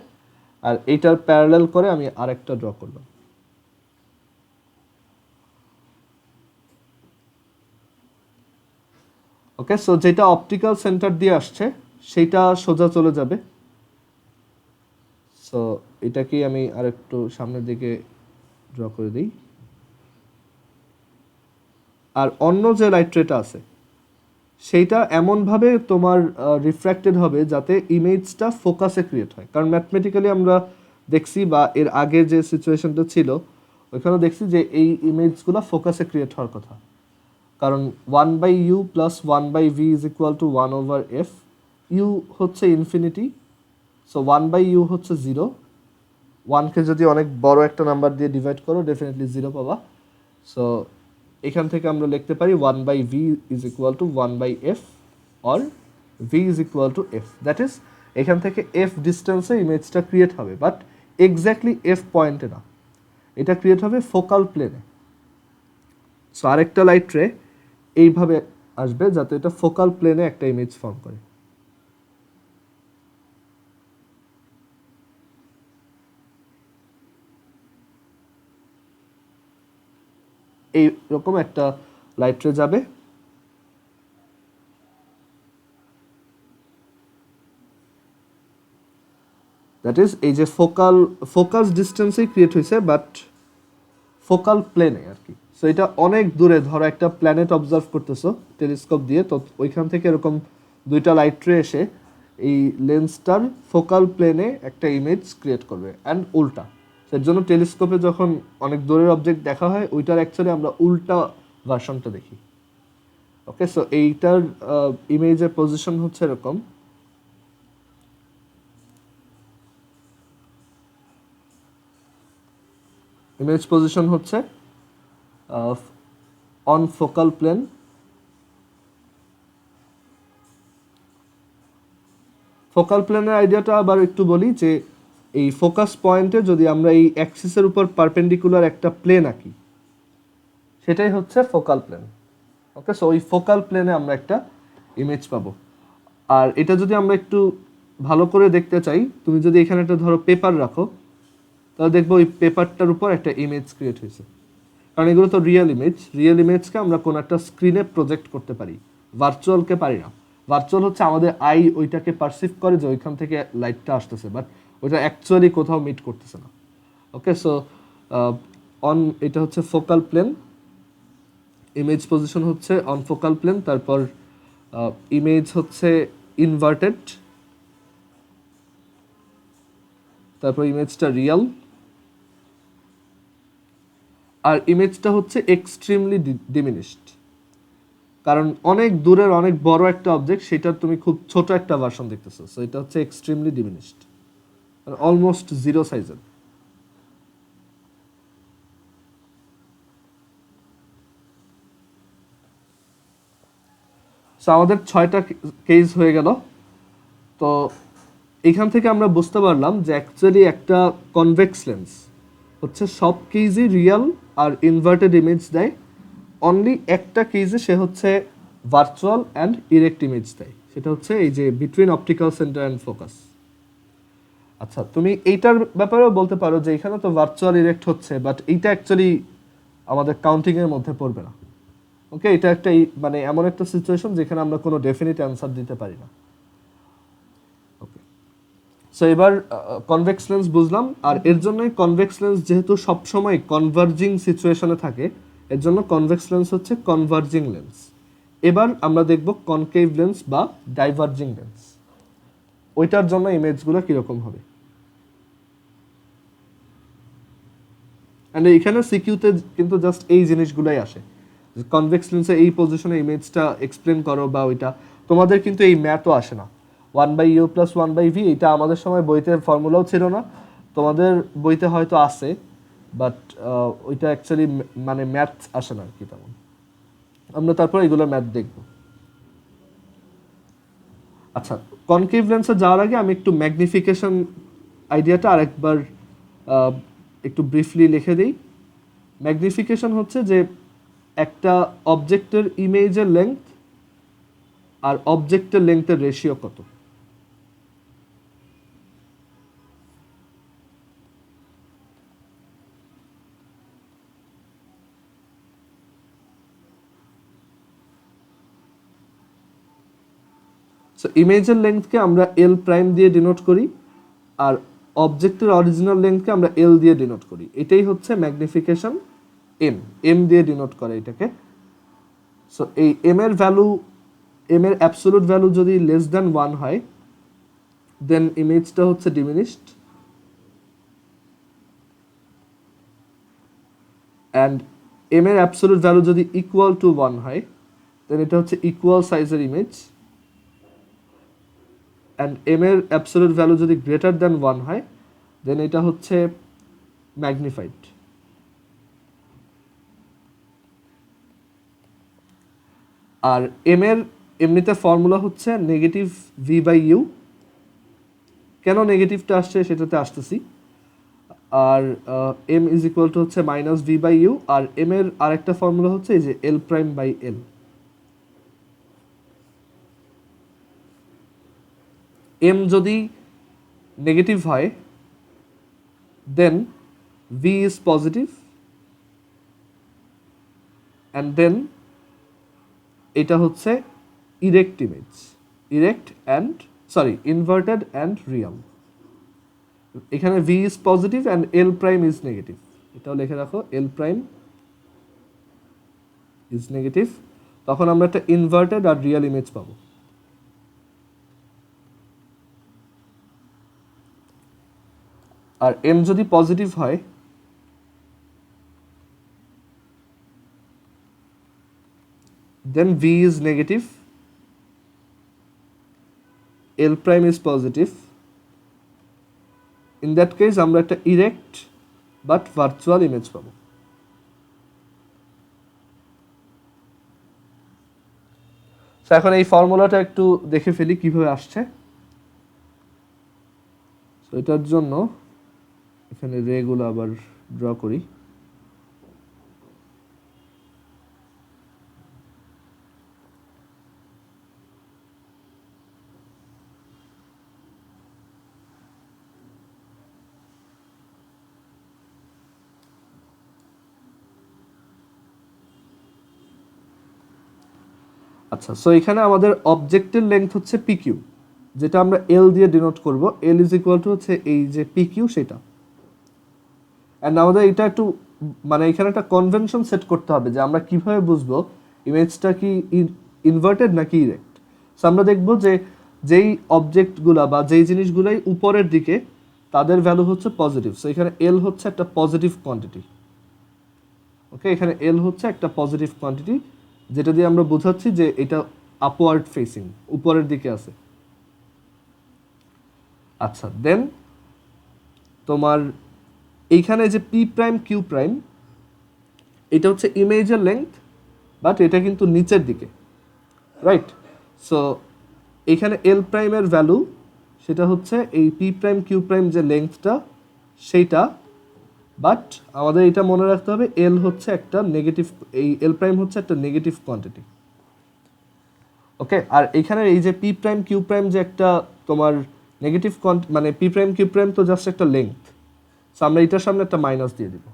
আর এইটার প্যারালাল করে আমি আরেকটা ড্র করলাম। ওকে, সো যেটা অপটিক্যাল সেন্টার দিয়ে আসছে সেইটা সোজা চলে যাবে। সো এটাকেই আমি আরেকটু সামনের দিকে ড্র করে দিই। আর অন্য যে লাইট রেটা আছে সেইটা এমনভাবে তোমার রিফ্র্যাক্টেড হবে যাতে ইমেজটা ফোকাসে ক্রিয়েট হয়। কারণ ম্যাথমেটিক্যালি আমরা দেখছি, বা এর আগে যে সিচুয়েশনটা ছিল ওইখানে দেখছি যে এই ইমেজগুলো ফোকাসে ক্রিয়েট হওয়ার কথা। কারণ 1/u plus 1/v is equal to 1/f। U হচ্ছে ইনফিনিটি, সো 1/u হচ্ছে 0। 1কে যদি অনেক বড় একটা নাম্বার দিয়ে ডিভাইড করো ডেফিনেটলি 0 পাবা। সো এখান থেকে আমরা লিখতে পারি 1/v is equal to 1/f or v is equal two f। That is এখান থেকে f ডিস্টেন্সে ইমেজটা ক্রিয়েট হবে, বাট এক্স্যাক্টলি f পয়েন্টে না, এটা ক্রিয়েট হবে ফোকাল প্লেনে। সো আরেকটা লাইট রে এইভাবে আসবে যাতে এটা ফোকাল প্লেনে একটা ইমেজ ফর্ম করে। এইরকম একটা লাইট রে যাবে, দ্যাট ইজ এই যে ফোকাস ডিস্টেন্সেই ক্রিয়েট হয়েছে, বাট ফোকাল প্লেনে আর কি। সো এটা অনেক দূরে, ধরো একটা প্ল্যানেট অবজার্ভ করতেছো টেলিস্কোপ দিয়ে, তো ওইখান থেকে এরকম দুইটা লাইট রে এসে এই লেন্সটার ফোকাল প্লেনে একটা ইমেজ ক্রিয়েট করবে, অ্যান্ড উল্টা। এর জন্য টেলিস্কোপে যখন অনেক দূরের অবজেক্ট দেখা হয় ওইটার অ্যাকচুয়ালি আমরা উল্টা ভার্সনটা দেখি। ওকে, সো এইটার ইমেজের পজিশন হচ্ছে এরকম। ইমেজ পজিশন হচ্ছে অন ফোকাল প্লেন, ফোকাল প্লেনের আইডিয়াটা আবার একটু বলি যে এই ফোকাস পয়েন্টে যদি আমরা এই অ্যাক্সিসের উপর পারপেন্ডিকুলার একটা প্লেন আঁকি, সেটাই হচ্ছে ফোকাল প্লেন। ওকে, সো ওই ফোকাল প্লেনে আমরা একটা ইমেজ পাবো। আর এটা যদি আমরা একটু ভালো করে দেখতে চাই, তুমি যদি এখানে একটা ধরো পেপার রাখো, তাহলে দেখবো ওই পেপারটার উপর একটা ইমেজ ক্রিয়েট হয়েছে। কারণ এগুলো তো রিয়েল ইমেজ, রিয়েল ইমেজকে আমরা কোনো একটা স্ক্রিনে প্রজেক্ট করতে পারি, ভার্চুয়ালকে পারি না। ভার্চুয়াল হচ্ছে আমাদের আই ওইটাকে পারসিভ করে যে ওইখান থেকে লাইটটা আসতেছে, বাট ওইটা অ্যাকচুয়ালি কোথাও মিট করতেছে না। ওকে, সো অন এটা হচ্ছে ফোকাল প্লেন, ইমেজ পজিশন হচ্ছে অন ফোকাল প্লেন, তারপর ইমেজ হচ্ছে ইনভার্টেড, তারপর ইমেজটা রিয়েল, আর ইমেজটা হচ্ছে এক্সট্রিমলি ডিমিনিশড। কারণ অনেক দূরের অনেক বড় একটা অবজেক্ট, সেটার তুমি খুব ছোট একটা ভার্সন দেখতেছো, সো এটা হচ্ছে এক্সট্রিমলি ডিমিনিশড, অলমোস্ট জিরো সাইজের। সো আমাদের 6টা কেস হয়ে গেল। তো এখান থেকে আমরা বুঝতে পারলাম যে অ্যাকচুয়ালি একটা কনভেক্স লেন্স হচ্ছে সব কেসই রিয়েল আর ইনভার্টেড ইমেজ দেয়, অনলি একটা কেসে সে হচ্ছে ভার্চুয়াল অ্যান্ড ইরেক্ট ইমেজ দেয়, সেটা হচ্ছে এই যে between optical centre and focus. আচ্ছা, তুমি এইটার ব্যাপারেও বলতে পারো যে এখানে তো ভার্চুয়াল ইরেক্ট হচ্ছে, বাট এইটা অ্যাকচুয়ালি আমাদের কাউন্টিংয়ের মধ্যে পড়বে না। ওকে, এটা একটা মানে এমন একটা সিচুয়েশন যেখানে আমরা কোনো ডেফিনিট অ্যান্সার দিতে পারি না। ওকে, সো এবার কনভেক্স লেন্স বুঝলাম, আর এর জন্যই কনভেক্স লেন্স যেহেতু সবসময় কনভার্জিং সিচুয়েশনে থাকে, এর জন্য কনভেক্স লেন্স হচ্ছে কনভার্জিং লেন্স। এবার আমরা দেখব কনকেভ লেন্স বা ডাইভার্জিং লেন্স, ওইটার জন্য ইমেজগুলো কীরকম হবে। অ্যান্ড এইখানে সিকিউতে কিন্তু জাস্ট এই জিনিসগুলোই আসে, কনভেক্স লেন্সে এই পজিশনে ইমেজটা এক্সপ্লেন করো বা ওইটা, তোমাদের কিন্তু এই ম্যাথও আসে না। 1/u + 1/v, এটা আমাদের সময় বইতে ফর্মুলাও ছিল না, তোমাদের বইতে হয়তো আছে, বাট ওইটা অ্যাকচুয়ালি মানে ম্যাথ আসে না আর কি তেমন। আমরা তারপর এগুলোর ম্যাথ দেখব। আচ্ছা, কনকেভ লেন্সে যাওয়ার আগে আমি একটু ম্যাগনিফিকেশন আইডিয়াটা আরেকবার একটু ব্রিফলি লিখে দিই। ম্যাগনিফিকেশন হচ্ছে যে একটা অবজেক্টের ইমেজের লেংথ আর অবজেক্টের লেংথের রেশিও কত। সো ইমেজের লেংথকে আমরা এল প্রাইম দিয়ে ডিনোট করি, আর অবজেক্টের অরিজিনাল লেংথকে আমরা এল দিয়ে ডিনোট করি। এটাই হচ্ছে ম্যাগনিফিকেশন, এম দিয়ে ডিনোট করে এটাকে। সো এই এম এর ভ্যালু, এম এর অ্যাবসোলুট ভ্যালু যদি লেস দ্যান 1 হয়, দেন ইমেজটা হচ্ছে ডিমিনিশড, অ্যান্ড এম এর অ্যাবসোলুট ভ্যালু যদি ইকুয়াল টু 1 হয়, দেন এটা হচ্ছে ইকুয়াল সাইজের ইমেজ, অ্যান্ড এম এর অ্যাবসোলুট ভ্যালু যদি গ্রেটার দ্যান 1 হয়, দেন এটা হচ্ছে ম্যাগনিফাইড। আর এম এর এমনিতে ফর্মুলা হচ্ছে নেগেটিভ v/u। কেন নেগেটিভটা আসছে সেটাতে আসতেছি। আর এম ইজ ইকুয়াল টু হচ্ছে -v/u, আর এম এর আরেকটা ফর্মুলা হচ্ছে এই যে l'/l। এম যদি নেগেটিভ হয়, then v is positive, and then এটা হচ্ছে erect image, inverted and real. এখানে v is positive and l' is negative, এটাও লিখে রাখো, l' ইজ নেগেটিভ। তখন আমরা একটা ইনভার্টেড আর রিয়াল ইমেজ পাবো। আর m যদি পজিটিভ হয়, then v is negative, l' is positive. In that case আমরা একটা ইরেক্ট বাট ভার্চুয়াল ইমেজ পাবো। তো এখন এই ফর্মুলাটা একটু দেখে ফেলি কিভাবে আসছে। তো এটার জন্য এখানে রেগুলো আবার ড্র করি। আচ্ছা, সো এখানে আমাদের অবজেক্টের লেন্থ হচ্ছে পিকিউ, যেটা আমরা এল দিয়ে ডিনোট করব। এল ইজ ইকুয়াল টু হচ্ছে এই যে পিকিউ সেটা। অ্যান্ড আমাদের এটা একটু মানে এখানে একটা কনভেনশন সেট করতে হবে যে আমরা কিভাবে বুঝবো ইমেজটা কি ইনভার্টেড নাকি ইরেক্ট। সো আমরা দেখব যে যেই অবজেক্টগুলা বা যেই জিনিসগুলাই উপরের দিকে তাদের ভ্যালু হচ্ছে পজিটিভ। সো এখানে এল হচ্ছে একটা পজিটিভ কোয়ান্টিটি। ওকে, এখানে এল হচ্ছে একটা পজিটিভ কোয়ান্টিটি, যেটা দিয়ে আমরা বোঝাচ্ছি যে এটা আপওয়ার্ড ফেসিং, উপরের দিকে আছে। আচ্ছা, দেন তোমার এইখানে যে পি প্রাইম কিউ প্রাইম, এটা হচ্ছে ইমেজের লেন্থ, বাট এটা কিন্তু নিচের দিকে, রাইট? সো এইখানে এল প্রাইমের ভ্যালু সেটা হচ্ছে এই পি প্রাইম কিউ প্রাইম যে লেন্থটা সেইটা, বাট আমাদের এটা মনে রাখতে হবে এল হচ্ছে একটা নেগেটিভ, এই এল প্রাইম হচ্ছে একটা নেগেটিভ কোয়ান্টিটি। ওকে, আর এখানে এই যে পি প্রাইম কিউ প্রাইম যে একটা তোমার নেগেটিভ মানে পি প্রাইম কিউ প্রাইম তো জাস্ট একটা লেন্থ। সো আমরা এটার সামনে একটা মাইনাস দিয়ে দিব,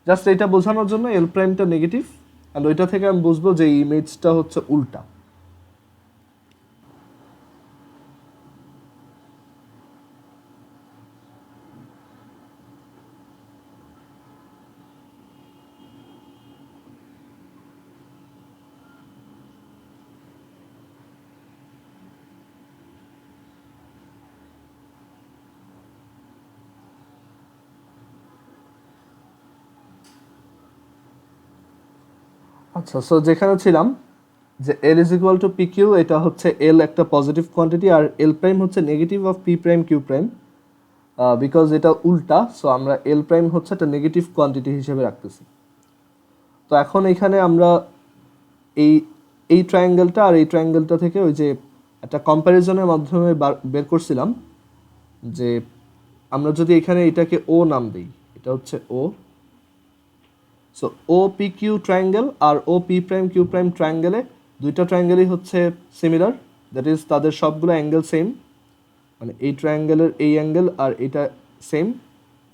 জাস্ট এটা বোঝানোর জন্য এল প্রাইমটা নেগেটিভ, অ্যান্ড ওইটা থেকে আমি বুঝবো যে ইমেজটা হচ্ছে উল্টা। আচ্ছা, সো যেখানে ছিলাম যে l is equal to p q, এটা হচ্ছে এল একটা পজিটিভ কোয়ান্টিটি আর এল প্রাইম হচ্ছে negative of p prime Q prime, because এটা উল্টা। সো আমরা এল প্রাইম হচ্ছে একটা নেগেটিভ কোয়ান্টিটি হিসেবে রাখতেছি। তো এখন এখানে আমরা এই এই ট্রায়াঙ্গেলটা আর এই ট্রায়াঙ্গেলটা থেকে ওই যে একটা কম্প্যারিজনের মাধ্যমে বের করছিলাম যে আমরা যদি এখানে এটাকে ও নাম দিই, এটা হচ্ছে O. So O P Q triangle আর O P prime Q prime ট্রায়াঙ্গেলে দুইটা ট্রায়াঙ্গেলই হচ্ছে সিমিলার, দ্যাট ইজ তাদের সবগুলো অ্যাঙ্গেল সেম, মানে এই ট্রায়াঙ্গেলের এই অ্যাঙ্গেল আর এটা সেম,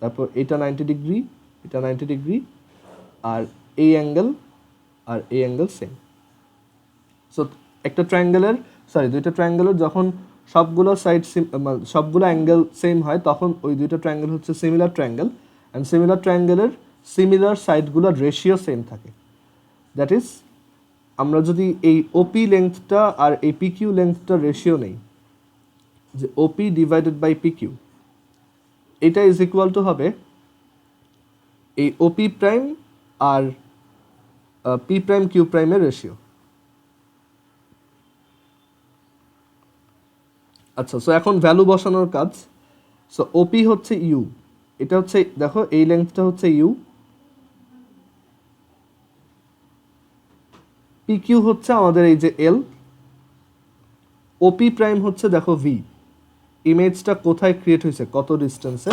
তারপর এটা 90 ডিগ্রি, এটা 90 ডিগ্রি, আর এই অ্যাঙ্গেল আর এই অ্যাঙ্গেল সেম। সো একটা ট্রায়াঙ্গেলের দুইটা ট্রায়াঙ্গেলের যখন সবগুলো সাইড সবগুলো অ্যাঙ্গেল সেম হয় তখন ওই দুইটা ট্রায়াঙ্গেল হচ্ছে সিমিলার ট্রায়াঙ্গেল, অ্যান্ড সিমিলার ট্রায়াঙ্গেলের সিমিলার সাইডগুলোর রেশিও সেম থাকে। দ্যাট ইজ আমরা যদি এই ওপি লেন্থটা আর এই পিকিউ লেন্থটা রেশিও নেই, যে ওপি ডিভাইডেড বাই পিকিউ, এটা ইজ ইকুয়াল টু হবে এই ওপি প্রাইম আর পি প্রাইম কিউ প্রাইমের রেশিও। আচ্ছা, সো এখন ভ্যালু বসানোর কাজ। সো ওপি হচ্ছে ইউ, এটা হচ্ছে দেখো এই লেন্থটা হচ্ছে ইউ, পিকিউ হচ্ছে আমাদের এই যে এল, ওপি প্রাইম হচ্ছে দেখো ভি, ইমেজটা কোথায় ক্রিয়েট হয়েছে কত ডিস্টেন্সে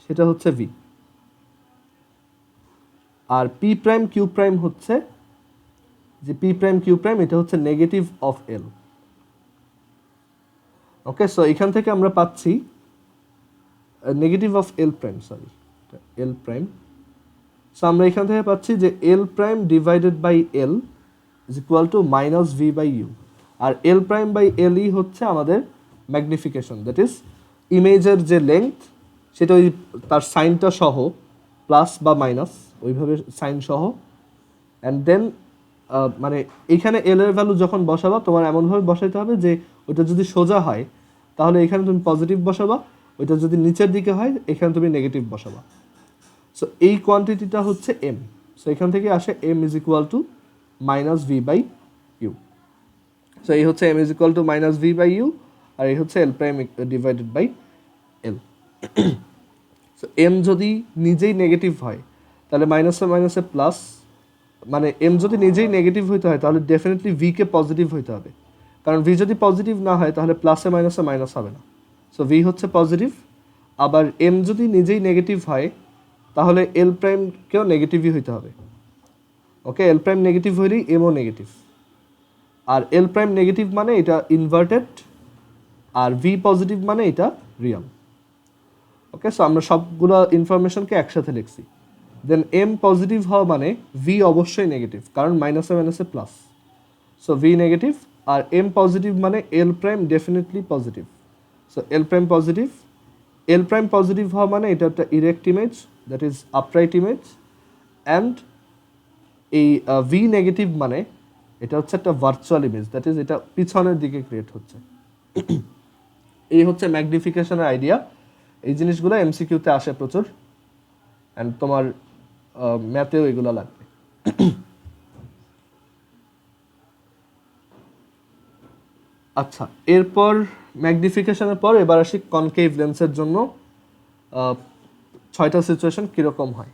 সেটা হচ্ছে ভি, আর পি প্রাইম কিউ প্রাইম হচ্ছে যে পি প্রাইম কিউ প্রাইম এটা হচ্ছে negative of l. Okay, so এখান থেকে আমরা পাচ্ছি negative of l prime, l prime. So আমরা এখান থেকে পাচ্ছি যে l prime divided by l is equal to minus v by u, আর এল প্রাইম বাই এল ই হচ্ছে আমাদের ম্যাগনিফিকেশন, দ্যাট ইজ ইমেজের যে লেন্থ সেটা ওই তার সাইনটা সহ প্লাস বা মাইনাস ওইভাবে সাইন সহ, অ্যান্ড দেন মানে এইখানে এল এর ভ্যালু যখন বসাবা তোমার এমনভাবে বসাইতে হবে যে ওইটা যদি সোজা হয় তাহলে এখানে তুমি পজিটিভ বসাবা, ওইটা যদি নিচের দিকে হয় এখানে তুমি নেগেটিভ বসাবা। সো এই কোয়ান্টিটিটা হচ্ছে এম। সো এখান থেকে আসে m is equal to minus v by u. So এই হচ্ছে m is equal to minus v by u, আর এই হচ্ছে l prime divided by l. So m যদি নিজেই নেগেটিভ হয় তাহলে মাইনাসে মাইনাসে প্লাস, মানে এম যদি নিজেই নেগেটিভ হইতে হয় তাহলে ডেফিনেটলি ভিকে পজিটিভ হইতে হবে, কারণ ভি যদি পজিটিভ না হয় তাহলে প্লাসে মাইনাসে মাইনাস হবে না। সো ভি হচ্ছে পজিটিভ। আবার এম যদি নিজেই নেগেটিভ হয় তাহলে এল প্রাইমকেও নেগেটিভই হইতে হবে। ওকে, এল প্রাইম নেগেটিভ হইলেই এমও নেগেটিভ। আর এল প্রাইম নেগেটিভ মানে এটা ইনভার্টেড, আর ভি পজিটিভ মানে এটা রিয়াল। ওকে, সো আমরা সবগুলো ইনফরমেশনকে একসাথে লিখছি। দেন এম পজিটিভ হওয়া মানে ভি অবশ্যই নেগেটিভ, কারণ মাইনাসে মাইনাসে প্লাস, সো ভি নেগেটিভ। আর এম পজিটিভ মানে l prime definitely positive, so l prime positive. L prime positive হওয়া মানে এটা একটা erect image, that is upright image. And এই ভি নেগেটিভ মানে এটা হচ্ছে একটা ভার্চুয়াল ইমেজ, দ্যাট ইজ এটা পিছনের দিকে ক্রিয়েট হচ্ছে। এই হচ্ছে ম্যাগনিফিকেশনের আইডিয়া। এই জিনিসগুলো এমসিকিউতে আসে প্রচুর, অ্যান্ড তোমার ম্যাথেও এগুলো লাগবে। আচ্ছা, এরপর ম্যাগনিফিকেশনের পর এবার আসি কনকেভ লেন্সের জন্য 6টা সিচুয়েশন কীরকম হয়।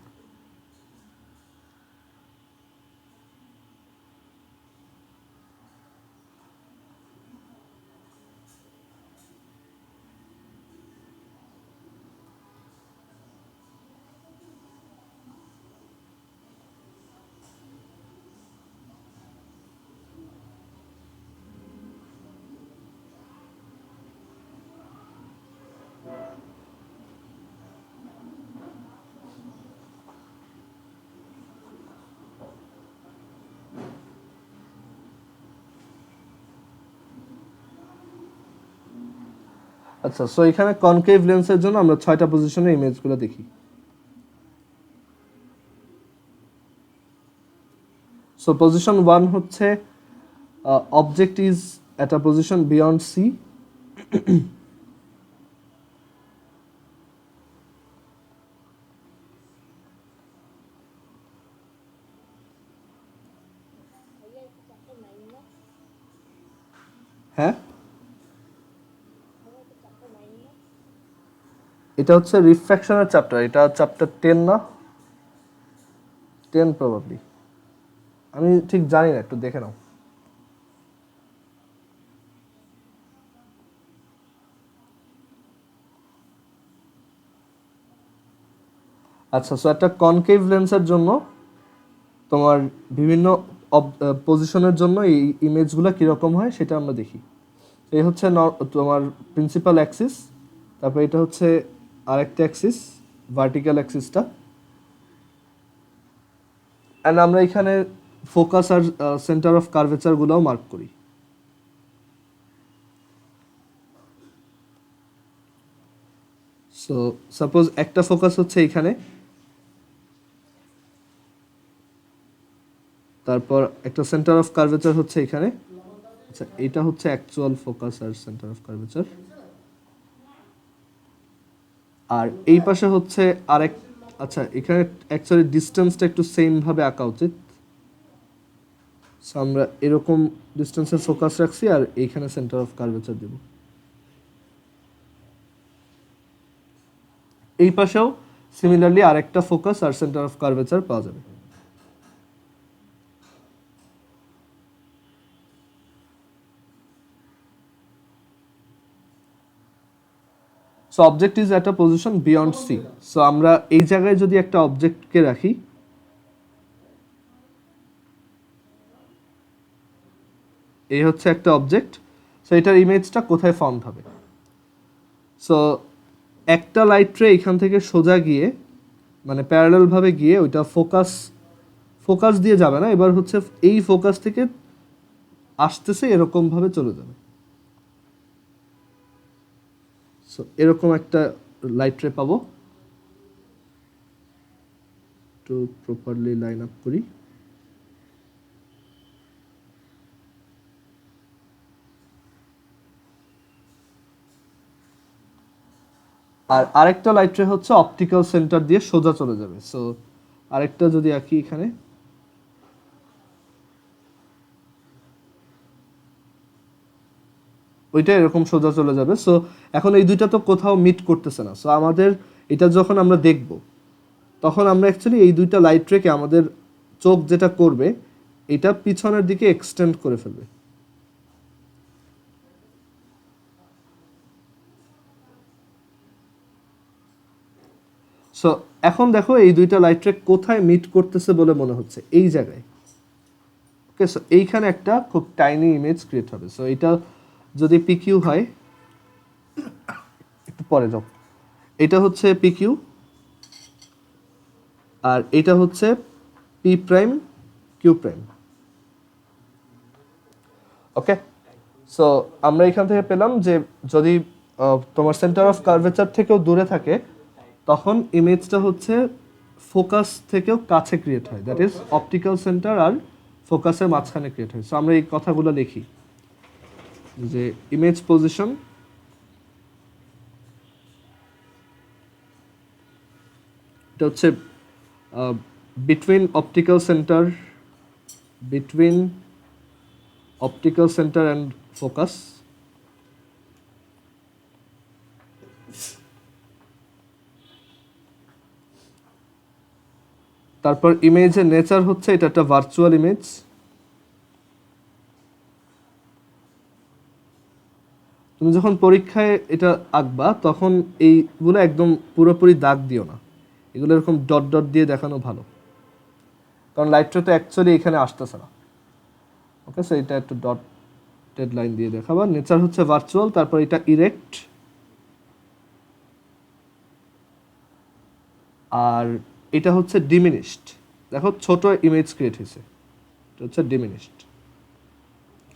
আচ্ছা, সো এখানে কনকেভ লেন্সের জন্য আমরা 6টা পজিশনে ইমেজগুলো দেখি। সো পজিশন 1 হচ্ছে object is at a position beyond C. হ্যাঁ, এটা হচ্ছে রিফ্র্যাকশনের চ্যাপ্টার, এটা চ্যাপ্টার 10 না, 10 প্রবাবলি, আমি ঠিক জানি না, একটু দেখে নাও। আচ্ছা, সো একটা কনকেভ লেন্সের জন্য তোমার বিভিন্ন পজিশনের জন্য এই ইমেজগুলো কীরকম হয় সেটা আমরা দেখি। এই হচ্ছে তোমার প্রিন্সিপাল অ্যাক্সিস, তারপর এটা হচ্ছে আরেকটা অ্যাক্সিস, ভার্টিক্যাল অ্যাক্সিসটা। অ্যান্ড আমরা এখানে ফোকাস আর সেন্টার অফ কার্ভেচারগুলোও মার্ক করি। সো সাপোজ একটা ফোকাস হচ্ছে এখানে, তারপর একটা সেন্টার অফ কার্ভেচার হচ্ছে এখানে। আচ্ছা, এটা হচ্ছে অ্যাকচুয়াল ফোকাস আর সেন্টার অফ কার্ভেচার। আর এই পাশে হচ্ছে আরেক, আচ্ছা এখানে অ্যাকচুয়ালি ডিস্টেন্সটা একটু সেম ভাবে আঁকা উচিত। সো আমরা এরকম ডিস্টেন্সে ফোকাস রাখছি আর এইখানে সেন্টার অফ কার্ভেচার দেব। এই পাশেও সিমিলারলি আরেকটা ফোকাস আর সেন্টার অফ কার্ভেচার পাওয়া যাবে। So object is at a position beyond C. So আমরা এই জায়গায় যদি একটা অবজেক্টকে রাখি, এই হচ্ছে একটা অবজেক্ট, সো এটার ইমেজটা কোথায় ফর্ম হবে? সো একটা লাইট রে এখান থেকে সোজা গিয়ে, মানে প্যারালাল ভাবে গিয়ে ওইটা ফোকাস দিয়ে যাবে না, এবার হচ্ছে এই ফোকাস থেকে আসতেছে এরকম ভাবে চলে যাবে। সো এরকম একটা লাইট রে পাবো। একটু প্রপারলি লাইন আপ করি। আর আরেকটা লাইট রে হচ্ছে অপটিক্যাল সেন্টার দিয়ে সোজা চলে যাবে। সো আরেকটা যদি আঁকি এখানে, ওইটা এরকম সোজা চলে যাবে। সো এখন এই দুইটা তো কোথাও মিট করতেছে না, সো আমাদের এটা যখন আমরা দেখব তখন আমরা অ্যাকচুয়ালি এই দুইটা লাইট রেকে আমাদের চোখ যেটা করবে এটা পিছনের দিকে এক্সটেন্ড করে ফেলবে। সো এখন দেখো এই দুইটা লাইট রে কোথায় মিট করতেছে বলে মনে হচ্ছে, এই জায়গায়। ওকে, সো এইখানে একটা খুব টাইনি ইমেজ ক্রিয়েট হবে। সো এটা যদি পিকিউ হয়, একটু পরে যাও, এটা হচ্ছে পিকিউ আর এটা হচ্ছে পি প্রাইম কিউ প্রাইম। ওকে, সো আমরা এখান থেকে পেলাম যে যদি তোমার সেন্টার অফ কার্ভেচার থেকেও দূরে থাকে তখন ইমেজটা হচ্ছে ফোকাস থেকেও কাছে ক্রিয়েট হয়, দ্যাট ইজ অপটিক্যাল সেন্টার আর ফোকাসের মাঝখানে ক্রিয়েট হয়। সো আমরা এই কথাগুলো লিখি যে ইমেজ পজিশন এটা হচ্ছে between optical center and focus, তারপর ইমেজের নেচার হচ্ছে এটা একটা ভার্চুয়াল ইমেজ। তুমি যখন পরীক্ষায় এটা আঁকবা তখন এইগুলো একদম পুরোপুরি দাগ দিও না, এগুলো এরকম ডট ডট দিয়ে দেখানো ভালো, কারণ লাইটটা তো অ্যাকচুয়ালি এখানে আসতেছে না। ওকে, সো এটা একটু ডটেড লাইন দিয়ে দেখাবা। নেচার হচ্ছে ভার্চুয়াল, তারপর এটা ইরেক্ট, আর এটা হচ্ছে ডিমিনিশড। দেখো ছোট ইমেজ ক্রিয়েট হয়েছে, এটা হচ্ছে ডিমিনিশড।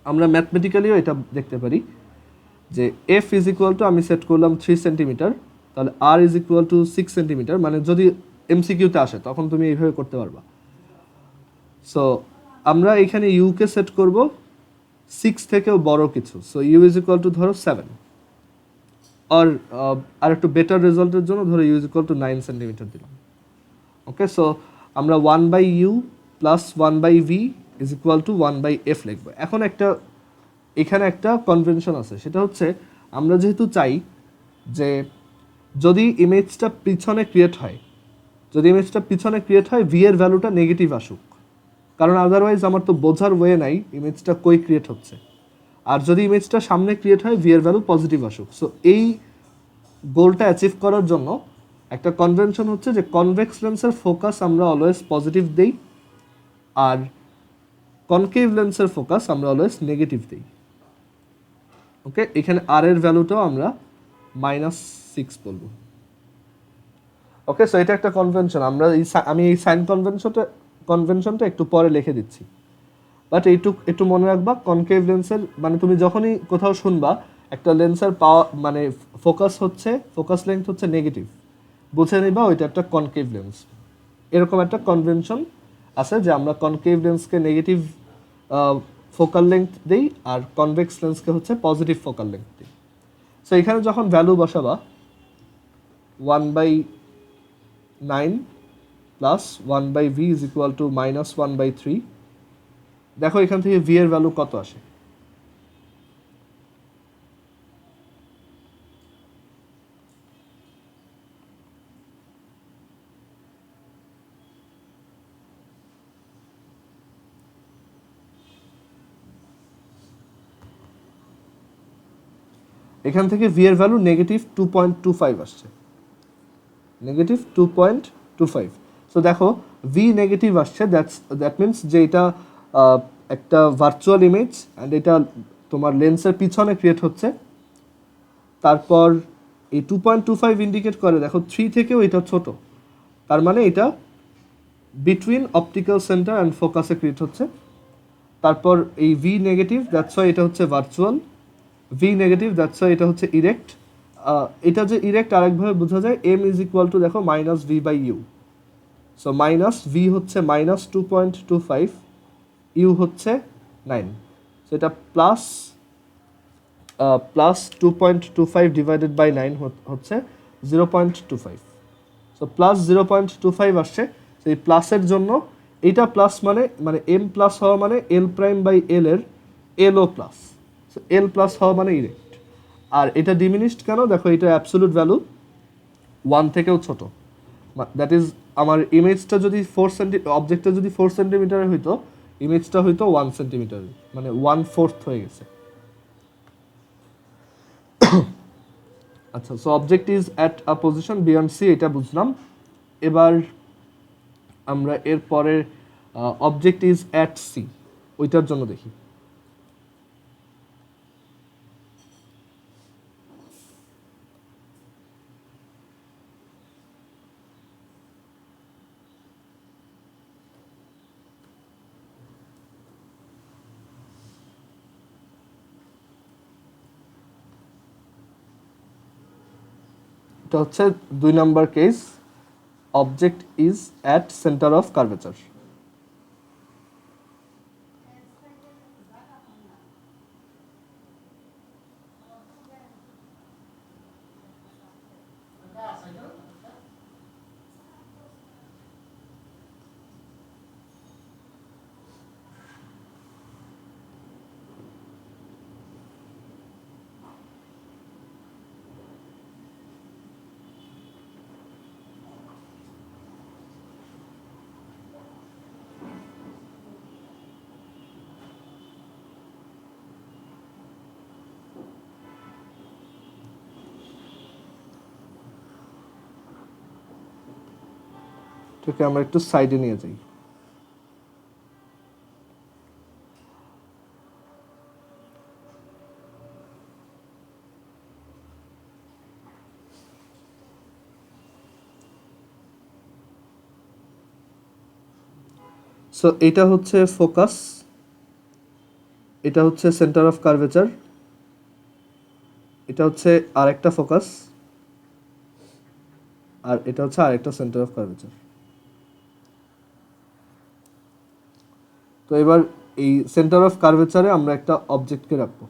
আমরা ম্যাথমেটিক্যালিও এটা দেখতে পারি যে এফ ইজ ইকুয়াল টু আমি সেট করলাম 3 সেন্টিমিটার, তাহলে আর ইজ ইকুয়াল টু 6 সেন্টিমিটার, মানে যদি এমসিকিউতে আসে তখন তুমি এইভাবে করতে পারবা। সো আমরা এখানে ইউকে সেট করব 6 থেকেও বড় কিছু, so u is equal to ধরো 7, আর একটু বেটার রেজাল্টের জন্য ধরো u is equal to 9 centimetre দিলাম। ওকে, সো আমরা 1/u plus 1/v is equal to 1/f লিখবো। এখন এখানে একটা কনভেনশন আছে, সেটা হচ্ছে আমরা যেহেতু চাই যে যদি ইমেজটা পিছনে ক্রিয়েট হয় ভি এর ভ্যালুটা নেগেটিভ আসুক, কারণ আদারওয়াইজ আমার তো বোঝার ওয়ে নাই ইমেজটা কই ক্রিয়েট হচ্ছে। আর যদি ইমেজটা সামনে ক্রিয়েট হয় ভি এর ভ্যালু পজিটিভ আসুক। সো এই গোলটা অ্যাচিভ করার জন্য একটা কনভেনশন হচ্ছে যে কনভেক্স লেন্সের ফোকাস আমরা অলওয়েজ পজিটিভ দেই, আর কনকেভ লেন্সের ফোকাস আমরা অলওয়েজ নেগেটিভ দিই। ওকে, এখানে আর এর ভ্যালুটাও আমরা -6 বলবো। ওকে, সো এটা একটা কনভেনশন। আমি এই সাইন কনভেনশনটা একটু পরে লিখে দিচ্ছি, বাট একটু মনে রাখবা কনকেভ লেন্সের মানে তুমি যখনই কোথাও শুনবা একটা লেন্সের পাওয়ার মানে ফোকাস লেন্থ হচ্ছে নেগেটিভ, বুঝে নিবা ওইটা একটা কনকেভ লেন্স। এরকম একটা কনভেনশন আছে যে আমরা কনকেভ লেন্সকে নেগেটিভ ফোকাল লেন্থ দিই আর কনভেক্স লেন্সকে হচ্ছে পজিটিভ ফোকাল লেন্থ দিই। সো এখানে যখন ভ্যালু বসাবা 1/9 plus 1/v is equal to -1/3, দেখো এখান থেকে ভি এর ভ্যালু কত আসে। এখান থেকে ভি এর ভ্যালু -2.25 আসছে, -2.25। সো দেখো ভি নেগেটিভ আসছে, দ্যাট মিনস যে এটা একটা ভার্চুয়াল ইমেজ অ্যান্ড এটা তোমার লেন্সের পিছনে ক্রিয়েট হচ্ছে। তারপর এই 2.25 ইন্ডিকেট করে দেখো 3 থেকেও এটা ছোট, তার মানে এটা বিটুইন অপটিক্যাল সেন্টার অ্যান্ড ফোকাসে ক্রিয়েট হচ্ছে। তারপর এই ভি নেগেটিভ, দ্যাটস ওয়াই এটা হচ্ছে virtual. V negative, that's why এটা হচ্ছে ইরেক্ট। এটা যে ইরেক্ট আরেকভাবে বোঝা যায়, এম ইজ ইকুয়াল টু দেখো -v/u। সো -v হচ্ছে -2.25, ইউ হচ্ছে 9, সো এটা প্লাস 2.25 ডিভাইডেড বাই 9 হচ্ছে 0.25। সো প্লাস 0.25 আসছে। সেই প্লাসের জন্য এইটা প্লাস মানে এম প্লাস হওয়া মানে এল প্রাইম বাই এল এর এলও প্লাস, এল প্লাস হওয়া মানে ইরেক্ট। আর এটা ডিমিনিশড কেন, দেখো এটা অ্যাবসোলুট ভ্যালু, 1 থেকেও ছোট, দ্যাট ইজ আমার ইমেজটা যদি 4 অবজেক্টটা যদি 4 সেন্টিমিটারের হইতো, ইমেজটা হইতো 1 সেন্টিমিটার, মানে 1/4 হয়ে গেছে। আচ্ছা, so object is at a position beyond C, এটা বুঝলাম। এবার আমরা এর পরের অবজেক্ট ইজ অ্যাট সি, ওইটার জন্য দেখি। এটা হচ্ছে 2 number case, object is at centre of curvature. এটাকে আমরা একটু সাইডে নিয়ে যাই। সো এটা হচ্ছে ফোকাস, এটা হচ্ছে সেন্টার অফ কার্ভেচার, এটা হচ্ছে আরেকটা ফোকাস, আর এটা হচ্ছে আরেকটা সেন্টার অফ কার্ভেচার। তো এবার এই সেন্টার অফ কার্ভেচারে আমরা একটা অবজেক্টকে রাখবো।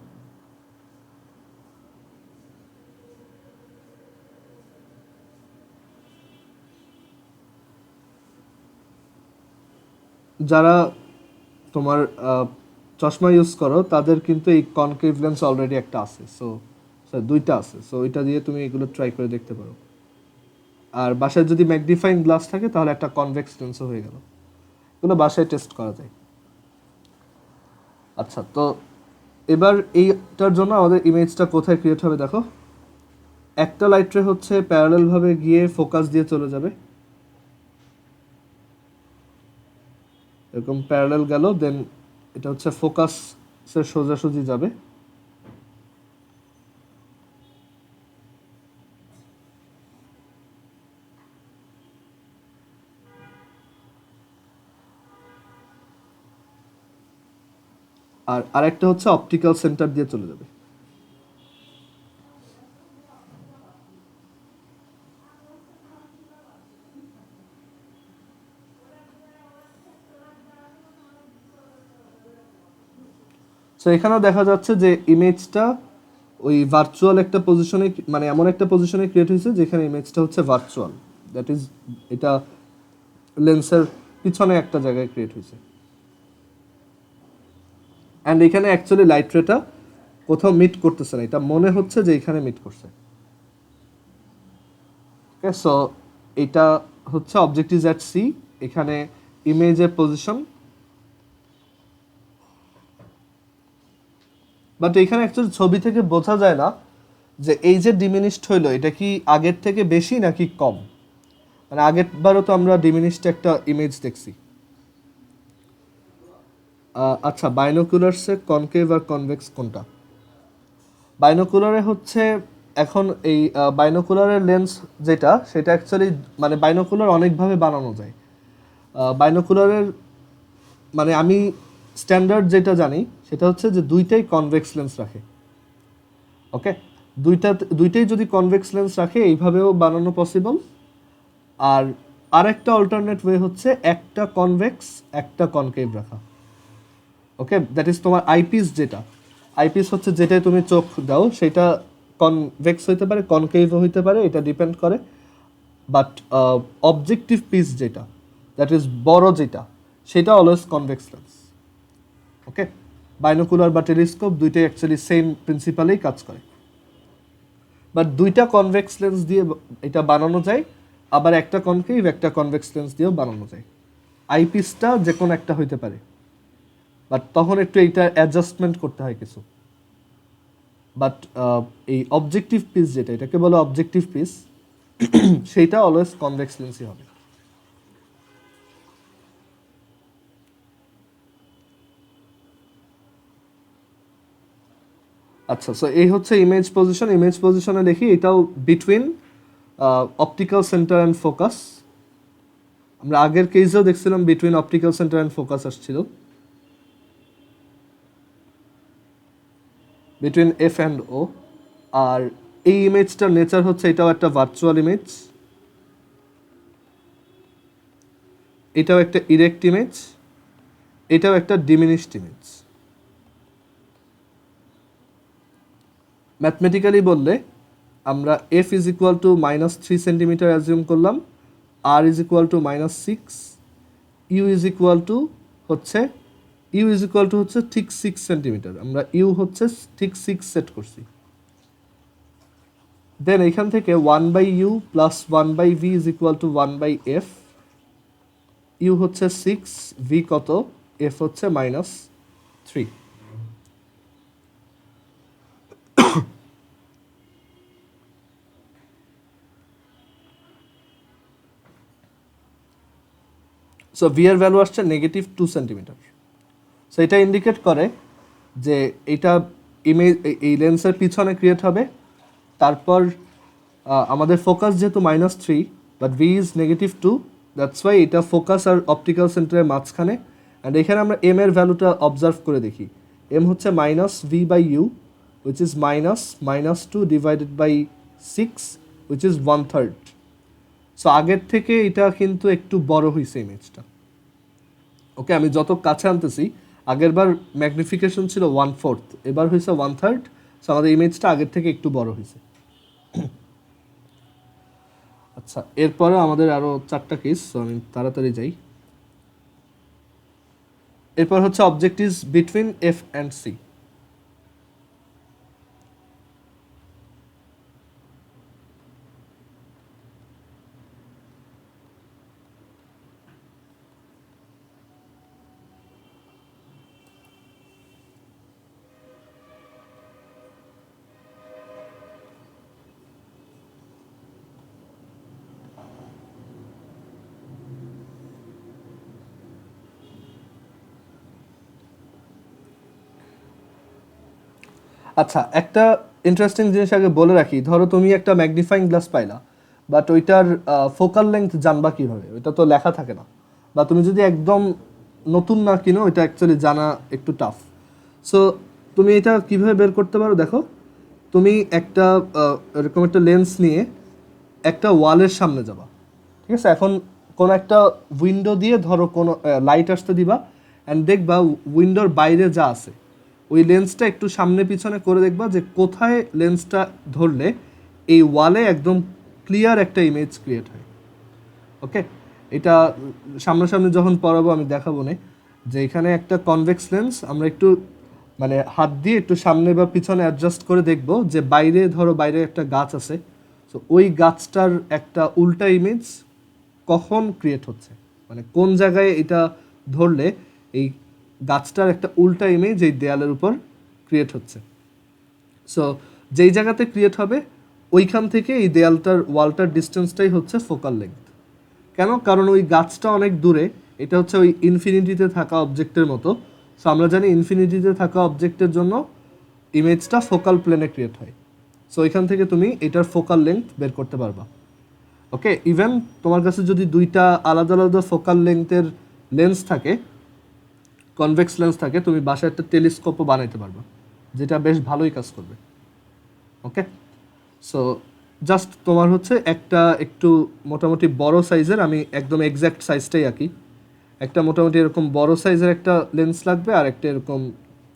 যারা তোমার চশমা ইউজ করো তাদের কিন্তু এই কনকেভ লেন্স অলরেডি একটা আছে, সো দুইটা আছে, সো ওইটা দিয়ে তুমি এগুলো ট্রাই করে দেখতে পারো। আর বাসায় যদি ম্যাগনিফাইং গ্লাস থাকে তাহলে একটা কনভেক্স লেন্সও হয়ে গেল, এগুলো বাসায় টেস্ট করা যায়। আচ্ছা, তো এবার এইটার জন্য আমাদের ইমেজটা কোথায় ক্রিয়েট হবে দেখো। একটা লাইট রে হচ্ছে প্যারালাল ভাবে গিয়ে ফোকাস দিয়ে চলে যাবে, এরকম প্যারালাল গেল, দেন এটা হচ্ছে ফোকাসের সোজাসুজি যাবে। আর আরেকটা হচ্ছে অপটিক্যাল সেন্টার দিয়ে চলে যাবে। তো এখানেও দেখা যাচ্ছে যে ইমেজটা ওই ভার্চুয়াল একটা পজিশনে, মানে এমন একটা পজিশনে ক্রিয়েট হয়েছে যেখানে ইমেজটা হচ্ছে ভার্চুয়াল, দ্যাট ইজ এটা লেন্সের পিছনে একটা জায়গায় ক্রিয়েট হয়েছে। অ্যান্ড এখানে অ্যাকচুয়ালি লাইট রেটা কোথাও মিট করতেছে না, এটা মনে হচ্ছে যে এখানে মিট করছে। ওকে, সো এটা হচ্ছে অবজেক্ট ইজ অ্যাট সি, এখানে ইমেজের পজিশন, বাট এখানে অ্যাকচুয়ালি ছবি থেকে বোঝা যায় না যে এই যে ডিমিনিশড হইলো এটা কি আগের থেকে বেশি নাকি কম। মানে আগের বারও তো আমরা ডিমিনিশড একটা ইমেজ দেখছি। আচ্ছা, বাইনোকুলারসে কনকেভ আর কনভেক্স কোনটা? বাইনোকুলারে হচ্ছে এখন এই বাইনোকুলারের লেন্স যেটা, সেটা অ্যাকচুয়ালি মানে বাইনোকুলার অনেকভাবে বানানো যায়। বাইনোকুলারের মানে আমি স্ট্যান্ডার্ড যেটা জানি সেটা হচ্ছে যে দুইটাই কনভেক্স লেন্স রাখে। ওকে, দুইটাই যদি কনভেক্স লেন্স রাখে এইভাবেও বানানো পসিবল। আর আরেকটা অল্টারনেট ওয়ে হচ্ছে একটা কনভেক্স একটা কনকেভ রাখা। ওকে, দ্যাট ইজ তোমার আইপিস, যেটা আইপিস হচ্ছে যেটাই তুমি চোখ দাও সেটা কনভেক্স হইতে পারে, কনকেভও হইতে পারে, এটা ডিপেন্ড করে। বাট অবজেক্টিভ পিস যেটা, দ্যাট ইজ বড় যেটা, সেটা অলওয়েজ কনভেক্স লেন্স। ওকে, বাইনোকুলার বা টেলিস্কোপ দুইটাই অ্যাকচুয়ালি সেম প্রিন্সিপালেই কাজ করে। বাট দুইটা কনভেক্স লেন্স দিয়ে এটা বানানো যায়, আবার একটা কনকেভ একটা কনভেক্স লেন্স দিয়েও বানানো যায়। আইপিসটা যে কোনো একটা হইতে পারে, বাট তখন একটু এইটা অ্যাডজাস্টমেন্ট করতে হয় কিছু। বাট এই অবজেক্টিভ পিস যেটা, এটাকে বলে অবজেক্টিভ পিস, সেইটা অলওয়েজ কনভেক্স লেন্সই হবে। আচ্ছা, সো এই হচ্ছে ইমেজ পজিশন। ইমেজ পজিশনে দেখি এটাও between optical centre and focus. আমরা আগের কেসেও দেখছিলাম between optical centre and focus আসছিল, বিটুইন এফ অ্যান্ড ও। আর এই ইমেজটার নেচার হচ্ছে এটাও একটা ভার্চুয়াল ইমেজ, এটাও একটা ইরেক্ট ইমেজ, এটাও একটা ডিমিনিশড ইমেজ। ম্যাথমেটিক্যালি বললে আমরা f is equal to -3 centimetre assume করলাম, আর is equal to -6, u is equal to হচ্ছে ঠিক 6 সেন্টিমিটার। আমরা ইউ হচ্ছে ঠিক 6 সেট করছি। দেন এখান থেকে 1/u plus 1/v is equal to 1/f। U হচ্ছে 6, ভি কত, এফ হচ্ছে -3। সো ভি এর ভ্যালু আসছে -2 সেন্টিমিটার। সো এটা ইন্ডিকেট করে যে এটা ইমেজ এই লেন্সের পিছনে ক্রিয়েট হবে। তারপর আমাদের ফোকাস যেহেতু -3 but V is -2, that's why এটা ফোকাস আর অপটিক্যাল সেন্টারের মাঝখানে। অ্যান্ড এখানে আমরা এম এর ভ্যালুটা অবজার্ভ করে দেখি। এম হচ্ছে -v/u which is -2 divided by 6 which is 1/3। So আগের থেকে এটা কিন্তু একটু বড় হয়েছে ইমেজটা। ওকে, আমি যত কাছে আনতেছি, আগের বার ম্যাগনিফিকেশন ছিল 1/4, এবার হয়েছে 1/3। সো আমাদের ইমেজটা আগের থেকে একটু বড় হয়েছে। আচ্ছা, এরপরে আমাদের আরও 4টা কেস, সো আমি তাড়াতাড়ি যাই। এরপর হচ্ছে objectives between F and C. আচ্ছা, একটা ইন্টারেস্টিং জিনিস আগে বলে রাখি। ধরো তুমি একটা ম্যাগনিফাইং গ্লাস পাইলা, বাট ওইটার ফোকাল লেংথ জানবা কীভাবে? ওইটা তো লেখা থাকে না। বা তুমি যদি একদম নতুন না কিনো, ওইটা অ্যাকচুয়ালি জানা একটু টাফ। সো তুমি এটা কীভাবে বের করতে পারো দেখো। তুমি একটা এরকম একটা লেন্স নিয়ে একটা ওয়ালের সামনে যাবা, ঠিক আছে? এখন কোনো একটা উইন্ডো দিয়ে ধরো কোনো লাইট আসতে দিবা, অ্যান্ড দেখবা উইন্ডোর বাইরে যা আছে ওই লেন্সটা একটু সামনে পিছনে করে দেখবা যে কোথায় লেন্সটা ধরলে এই ওয়ালে একদম ক্লিয়ার একটা ইমেজ ক্রিয়েট হয়। ওকে, এটা সামনাসামনি যখন পড়াবো আমি দেখাবো না যে এখানে একটা কনভেক্স লেন্স আমরা একটু মানে হাত দিয়ে একটু সামনে বা পিছনে অ্যাডজাস্ট করে দেখব যে বাইরে ধরো বাইরে একটা গাছ আছে, সো ওই গাছটার একটা উল্টা ইমেজ কখন ক্রিয়েট হচ্ছে, মানে কোন জায়গায় এটা ধরলে এই গাছটার একটা উল্টা ইমেজ এই দেয়ালের উপর ক্রিয়েট হচ্ছে। সো যেই জায়গাতে ক্রিয়েট হবে ওইখান থেকে এই দেয়ালটার ওয়ালটার ডিস্টেন্সটাই হচ্ছে ফোকাল লেংথ। কেন? কারণ ওই গাছটা অনেক দূরে, এটা হচ্ছে ওই ইনফিনিটিতে থাকা অবজেক্টের মতো। সো আমরা জানি ইনফিনিটিতে থাকা অবজেক্টের জন্য ইমেজটা ফোকাল প্লেনে ক্রিয়েট হয়। সো এখান থেকে তুমি এটার ফোকাল লেংথ বের করতে পারবা। ওকে, ইভেন তোমার কাছে যদি দুইটা আলাদা আলাদা ফোকাল লেংথের লেন্স থাকে, কনভেক্স লেন্স থাকে, তুমি বাসায় একটা টেলিস্কোপও বানাইতে পারবা, যেটা বেশ ভালোই কাজ করবে। ওকে, সো জাস্ট তোমার হচ্ছে একটা একটু মোটামুটি বড় সাইজের, আমি একদম এক্স্যাক্ট সাইজটাই আঁকি, একটা মোটামুটি এরকম বড় সাইজের একটা লেন্স লাগবে, আর একটা এরকম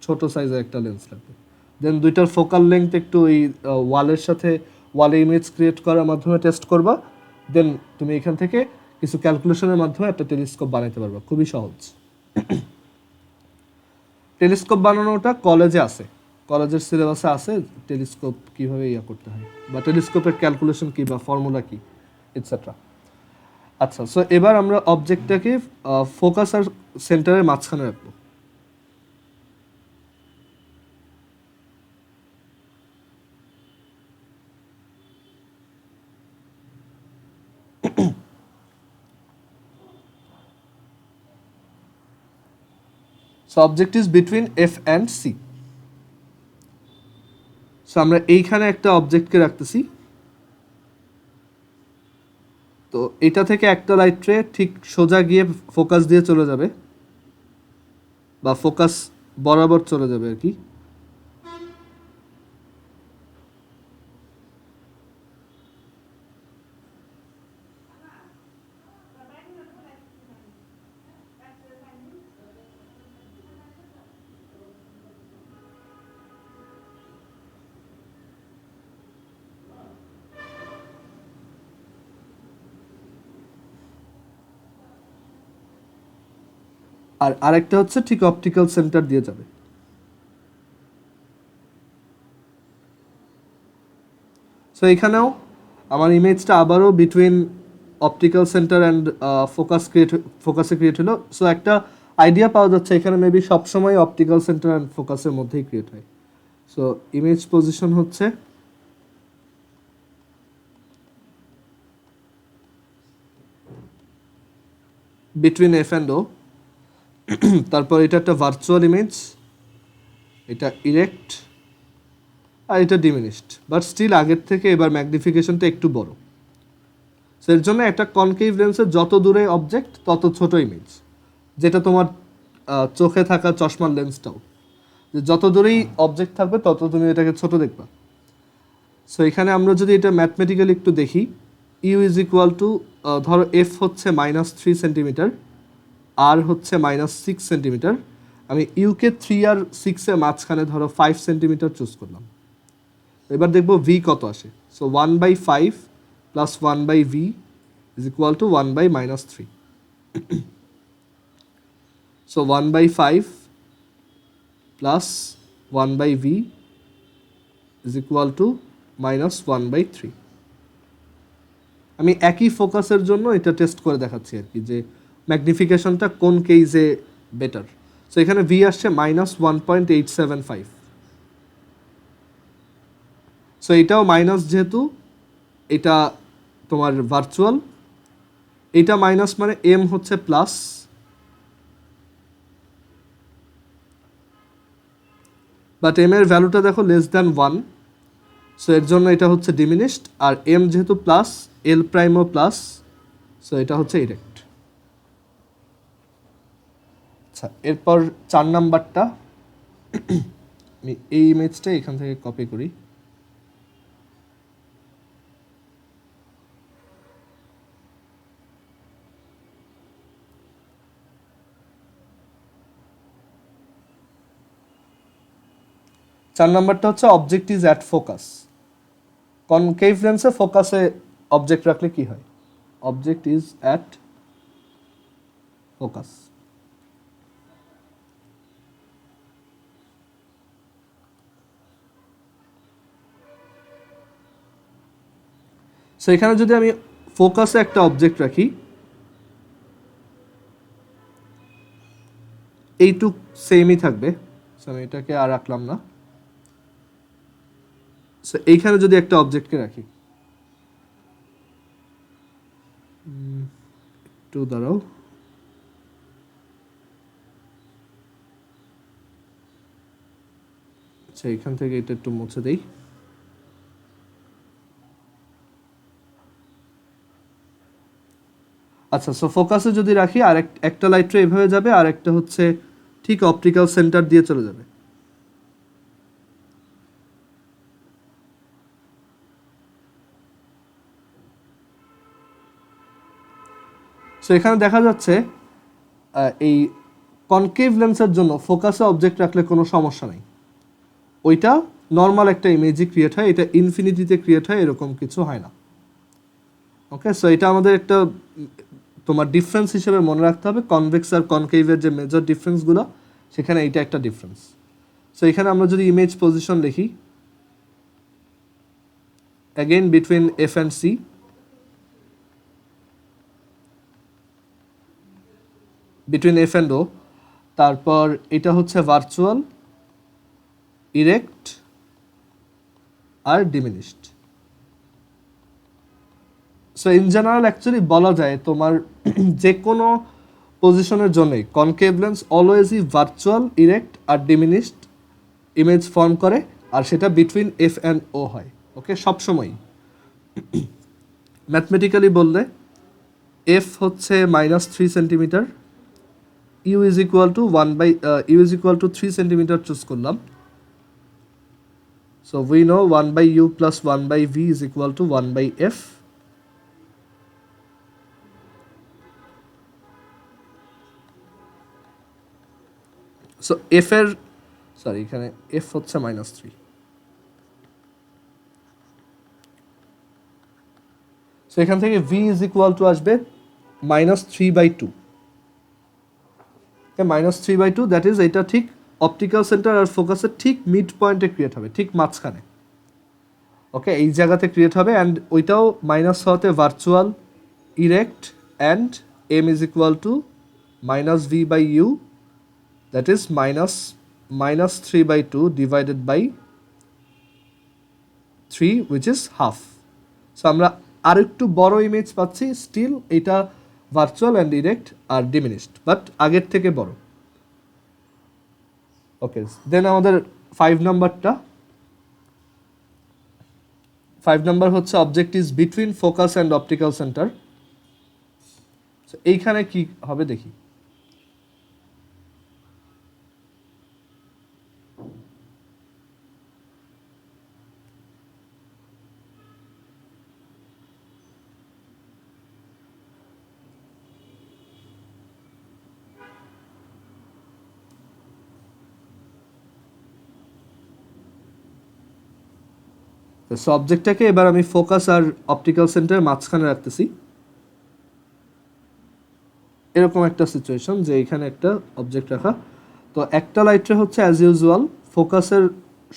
ছোট সাইজের একটা লেন্স লাগবে। দেন দুইটার ফোকাল লেংথ একটু ওই ওয়ালের সাথে ওয়ালে ইমেজ ক্রিয়েট করার মাধ্যমে টেস্ট করবা। দেন তুমি এখান থেকে কিছু ক্যালকুলেশনের মাধ্যমে একটা টেলিস্কোপ বানাইতে পারবা, খুবই সহজ। টেলিস্কোপ বানানোটা কলেজে আছে, কলেজের সিলেবাসে আছে টেলিস্কোপ কিভাবে ইয়া করতে হয় বা টেলিস্কোপের ক্যালকুলেশন কি বা ফর্মুলা কি এটসেট্রা। আচ্ছা, সো এবার আমরা অবজেক্টটাকে ফোকাস আর সেন্টারের মাঝখানে রাখবো। So object is between F and C. So আমরা এইখানে একটা অবজেক্টকে রাখতেছি। তো এটা থেকে একটা লাইট রে ঠিক সোজা গিয়ে ফোকাস দিয়ে চলে যাবে বা ফোকাস বরাবর চলে যাবে আর কি। আর আরেকটা হচ্ছে ঠিক অপটিক্যাল সেন্টার দিয়ে যাবে। সো এখানেও আমার ইমেজটা আবারও বিটুইন অপটিক্যাল সেন্টার অ্যান্ড ফোকাসে ক্রিয়েট হলো। সো একটা আইডিয়া পাওয়া যাচ্ছে এখানে মেবি সবসময় অপটিক্যাল সেন্টার অ্যান্ড ফোকাসের মধ্যেই ক্রিয়েট হয়। সো ইমেজ পজিশন হচ্ছে বিটুইন এফ অ্যান্ড ও। তারপর এটা একটা ভার্চুয়াল ইমেজ, এটা ইরেক্ট আর এটা ডিমিনিশড, বাট স্টিল আগের থেকে এবার ম্যাগনিফিকেশনটা একটু বড়। সো এর জন্য একটা কনকেভ লেন্সের যত দূরে অবজেক্ট তত ছোট ইমেজ, যেটা তোমার চোখে থাকা চশমার লেন্সটাও, যে যত দূরেই অবজেক্ট থাকবে তত তুমি এটাকে ছোট দেখবা। সো এখানে আমরা যদি এটা ম্যাথমেটিক্যালি একটু দেখি, ইউ ইজ ইকুয়াল টু, ধরো এফ হচ্ছে -3 সেন্টিমিটার, আর হচ্ছে -6 সেন্টিমিটার। আমি ইউকে 3 আর 6-এর মাঝখানে ধরো 5 সেন্টিমিটার চুজ করলাম। এবার দেখবো ভি কত আসে। So 1/5 plus 1/v is equal two 1/-3। So 1/5 plus 1/v is equal to -1/3। আমি একই ফোকাসের জন্য এটা টেস্ট করে দেখাচ্ছি আর কি, যে ম্যাগনিফিকেশনটা কোন কেসে বেটার। সো এখানে ভি আসছে -1.875। সো এটাও মাইনাস, যেহেতু এটা তোমার ভার্চুয়াল, এটা মাইনাস মানে এম হচ্ছে প্লাস, বাট এম এর ভ্যালুটা দেখো <1। সো এর জন্য এটা হচ্ছে ডিমিনিশড, আর এম যেহেতু প্লাস, এল প্রাইমও প্লাস, সো এটা হচ্ছে ইরেক্ট। আচ্ছা, এরপর 4 নাম্বারটা, আমি এই ইমেজটা এখান থেকে কপি করি। চার নাম্বারটা হচ্ছে object is at focus. Concave লেন্সে ফোকাসে অবজেক্ট রাখলে কি হয়? Object is at focus. So এখানে যদি আমি ফোকাসে একটা অবজেক্ট রাখি, এইটুক সেমই থাকবে। সো আমি এটাকে আর রাখলাম না। সো এইখানে যদি একটা অবজেক্টকে রাখি, একটু দাঁড়াও, আচ্ছা এখান থেকে এটা একটু মুছে দেই। আচ্ছা, সো ফোকাসে যদি রাখি, আর একটা লাইট রে এভাবে যাবে, আর একটা হচ্ছে ঠিক অপটিক্যাল সেন্টার দিয়ে চলে যাবে। সো এখানে দেখা যাচ্ছে এই কনকেভ লেন্সের জন্য ফোকাসে অবজেক্ট রাখলে কোনো সমস্যা নেই, ওইটা নর্মাল একটা ইমেজই ক্রিয়েট হয়, এটা ইনফিনিটিতে ক্রিয়েট হয়, এরকম কিছু হয় না। ওকে, সো এটা আমাদের একটা তোমার ডিফারেন্স হিসেবে মনে রাখতে হবে। কনভেক্স আর কনকেভের যে মেজর ডিফারেন্সগুলো, সেখানে এইটা একটা ডিফারেন্স। সো এখানে আমরা যদি ইমেজ পজিশন লিখি, again between F and C, between F and O, তারপর এটা হচ্ছে ভার্চুয়াল, ইরেক্ট আর diminished. So in general actually বলা যায় তোমার যে কোনো পজিশনের জন্যই কনকেভ লেন্স অলওয়েজই ভার্চুয়াল, ইরেক্ট আর ডিমিনিশড ইমেজ ফর্ম করে, আর সেটা বিটুইন এফ অ্যান্ড ও হয়। ওকে, সবসময়ই। ম্যাথমেটিক্যালি বললে এফ হচ্ছে -3 centimetre, u is equal to 3 centimetre choose করলাম। So we know 1/u plus 1/v is equal to 1/f। So F এর এখানে এফ হচ্ছে -3। সো এখান থেকে v ইজ ইকুয়াল টু আসবে -3/2। -3/2, দ্যাট ইজ এটা ঠিক অপটিক্যাল সেন্টার আর ফোকাসের ঠিক মিড পয়েন্টে ক্রিয়েট হবে, ঠিক মাঝখানে। ওকে, এই জায়গাতে ক্রিয়েট হবে, অ্যান্ড ওইটাও মাইনাস হওয়াতে virtual, erect, and m is equal to -v/u, that is -3/2 divided by 3 which is half. So আমরা আর একটু বড় ইমেজ পাচ্ছি, স্টিল এটা ভার্চুয়াল অ্যান্ড ডিরেক্ট আর ডিমিনিশড, বাট আগের থেকে বড়। ওকে, দেন আমাদের 5 নাম্বার হচ্ছে object is between focus and optical centre. এইখানে কি হবে দেখি। সো অবজেক্টটাকে এবার আমি ফোকাস আর অপটিক্যাল সেন্টারের মাঝখানে রাখতেছি। এরকম একটা সিচুয়েশন যে এখানে একটা অবজেক্ট রাখা, তো একটা লাইটে হচ্ছে অ্যাজ ইউজুয়াল ফোকাসের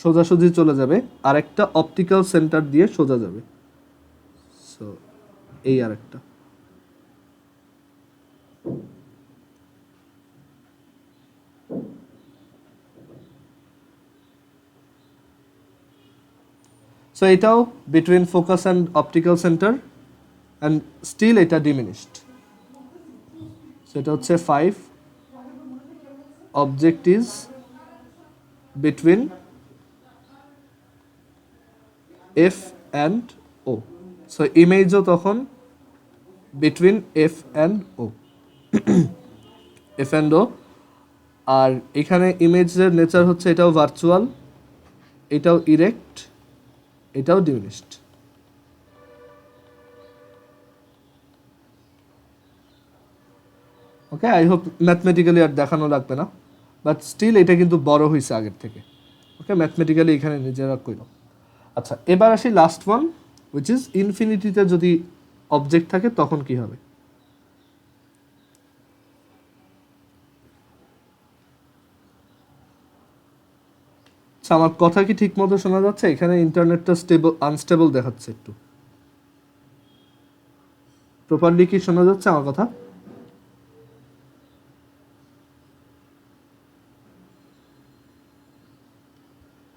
সোজাসুজি চলে যাবে, আর একটা অপটিক্যাল সেন্টার দিয়ে সোজা যাবে। সো এই আর একটা। সো এটাও between focus and optical centre, and still এটা ডিমিনিশড। সো এটা হচ্ছে 5, object is between F and O. So ইমেজও তখন between F and O, F and O. আর এখানে ইমেজের নেচার হচ্ছে এটাও ভার্চুয়াল, এটাও ইরেক্ট, এটাও diminished. Okay, I hope mathematically আর দেখানো লাগবে না, বাট স্টিল এটা কিন্তু বড় হয়েছে আগের থেকে। ওকে, ম্যাথমেটিক্যালি এখানে নিজেরা কইল। আচ্ছা, এবার আসি লাস্ট ওয়ান, উইচ ইজ ইনফিনিটিতে যদি অবজেক্ট থাকে তখন কি হবে। আচ্ছা, আমার কথা কি ঠিক মতো শোনা যাচ্ছে? এখানে ইন্টারনেটটা আনস্টেবল দেখাচ্ছে একটু। প্রপারলি কি শোনা যাচ্ছে আমার কথা?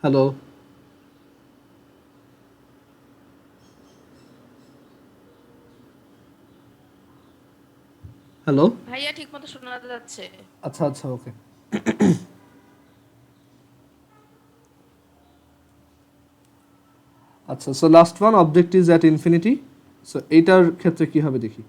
Hello, hello. ভাইয়া ঠিক মতো শোনা যাচ্ছে। আচ্ছা আচ্ছা, ওকে। আচ্ছা, so last one, object is at infinity. So এইটার ক্ষেত্রে কি হবে দেখি।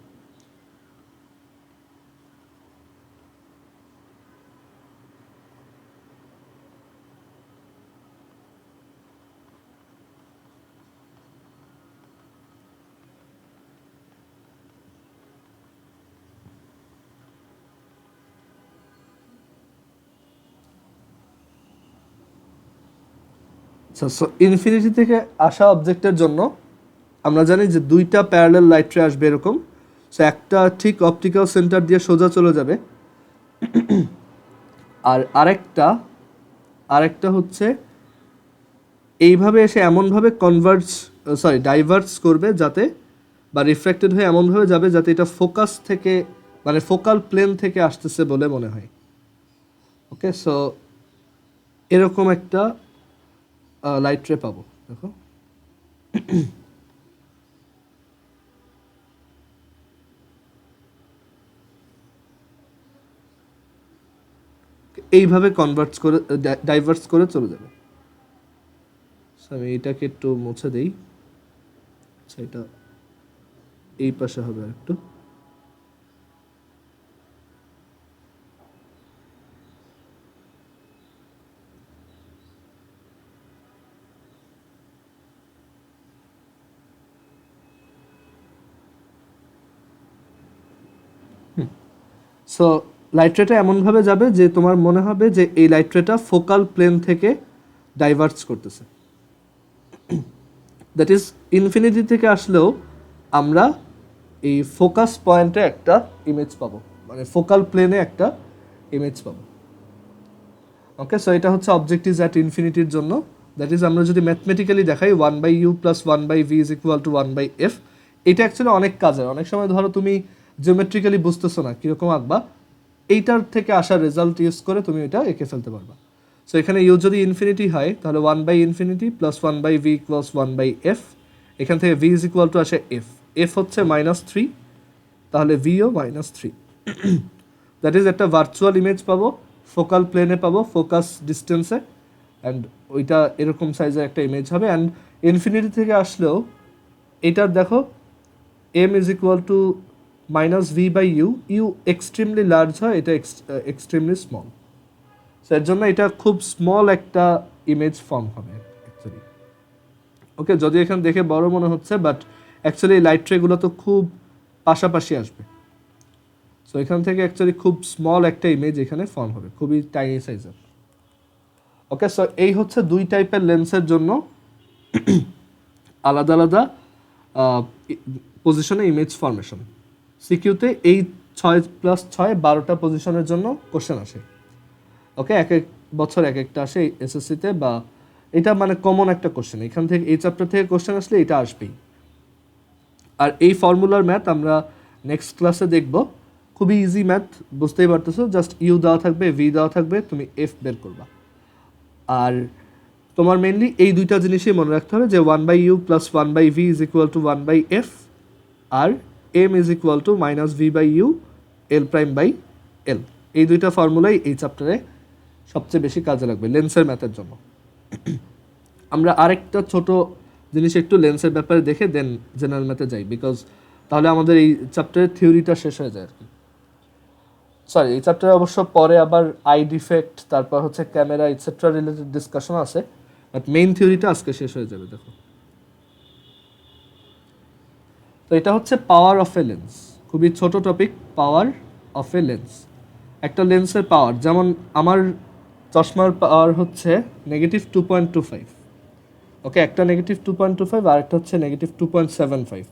সো ইনফিনিটি থেকে আসা অবজেক্টের জন্য আমরা জানি যে দুইটা প্যারালাল লাইট রে আসবে এরকম। সো একটা ঠিক অপটিক্যাল সেন্টার দিয়ে সোজা চলে যাবে, আর আরেকটা আরেকটা হচ্ছে এইভাবে এসে এমনভাবে ডাইভার্স করবে যাতে, বা রিফ্র্যাক্টেড হয়ে এমনভাবে যাবে যাতে এটা ফোকাস থেকে মানে ফোকাল প্লেন থেকে আসতেছে বলে মনে হয়। ওকে, সো এরকম একটা লাইট রে পাবো। দেখো এইভাবে ডাইভার্স করে চলে যাবে। আমি এটাকে একটু মুছে দেই, আচ্ছা এটা এই পাশে হবে আর একটু। সো লাইট রেটা এমনভাবে যাবে যে তোমার মনে হবে যে এই লাইট রেটা ফোকাল প্লেন থেকে ডাইভার্স করতেছে। দ্যাট ইজ ইনফিনিটি থেকে আসলেও আমরা এই ফোকাস পয়েন্টে একটা ইমেজ পাবো, মানে ফোকাল প্লেনে একটা ইমেজ পাবো। ওকে, সো এটা হচ্ছে অবজেক্ট ইজ অ্যাট ইনফিনিটির জন্য। দ্যাট ইজ আমরা যদি ম্যাথমেটিক্যালি দেখাই 1/u + 1/v = 1/f, এটা অ্যাকচুয়ালি অনেক কাজের। অনেক সময় ধরো তুমি জিওমেট্রিক্যালি বুঝতেছো না কীরকম আঁকবা, এইটার থেকে আসা রেজাল্ট ইউজ করে তুমি এটা এঁকে ফেলতে পারবা। সো এখানে ইউ যদি ইনফিনিটি হয় তাহলে 1/∞ + 1/v = 1/f, এখান থেকে v = আসে f, f হচ্ছে -3, তাহলে vও -3। দ্যাট ইজ একটা ভার্চুয়াল ইমেজ পাবো, ফোকাল প্লেনে পাবো, ফোকাস ডিস্টেন্সে, অ্যান্ড ওইটা এরকম সাইজের একটা ইমেজ হবে। অ্যান্ড ইনফিনিটি থেকে আসলেও এটার দেখো m = -v/u, you extremely large হয়, এটা এক্সট্রিমলি স্মল। সো এর জন্য এটা খুব স্মল একটা ইমেজ ফর্ম হবে অ্যাকচুয়ালি। ওকে, যদি এখানে দেখে বড় মনে হচ্ছে, বাট অ্যাকচুয়ালি লাইট রেগুলো তো খুব পাশাপাশি আসবে। সো এখান থেকে অ্যাকচুয়ালি খুব স্মল একটা ইমেজ এখানে ফর্ম হবে, খুবই টাইনি সাইজের। ওকে, সো এই হচ্ছে দুই টাইপের লেন্সের জন্য আলাদা আলাদা পজিশনে ইমেজ ফরমেশন। সিকিউতে এই 6+6 12টা পজিশনের জন্য কোশ্চেন আসে। ওকে, এক এক বছর এক একটা আসে এসএসসিতে, বা এটা মানে কমন একটা কোশ্চেন। এখান থেকে এই চ্যাপ্টার থেকে কোশ্চেন আসলে এটা আসবেই। আর এই ফর্মুলার ম্যাথ আমরা নেক্সট ক্লাসে দেখব। খুবই ইজি ম্যাথ, বুঝতেই পারতেছো। জাস্ট ইউ দেওয়া থাকবে, ভি দেওয়া থাকবে, তুমি এফ বের করবা। আর তোমার মেনলি এই দুইটা জিনিসই মনে রাখতে হবে যে 1/u + 1/v = 1/f, আর m = -v/u L'/L। এই দুইটা ফর্মুলাই এই চ্যাপ্টারে সবচেয়ে বেশি কাজে লাগবে লেন্সের ম্যাথের জন্য। আমরা আরেকটা ছোট জিনিস একটু লেন্সের ব্যাপারে দেখে দেন জেনারেল ম্যাথে যাই, বিকজ তাহলে আমাদের এই চ্যাপ্টারের থিওরিটা শেষ হয়ে যায় আর কি। সরি, এই চ্যাপ্টারে অবশ্য পরে আবার আই ডিফেক্ট, তারপর হচ্ছে ক্যামেরা এটসেট্রা রিলেটেড ডিসকাশন আছে, বাট মেইন থিওরিটা আজকে শেষ হয়ে যাবে। দেখো, তো এটা হচ্ছে পাওয়ার অফ এ লেন্স, খুবই ছোট topic. Power of A lens, একটা লেন্সের পাওয়ার, যেমন আমার চশমার পাওয়ার হচ্ছে -2.25। ওকে, একটা -2.25 আর একটা হচ্ছে -2.75,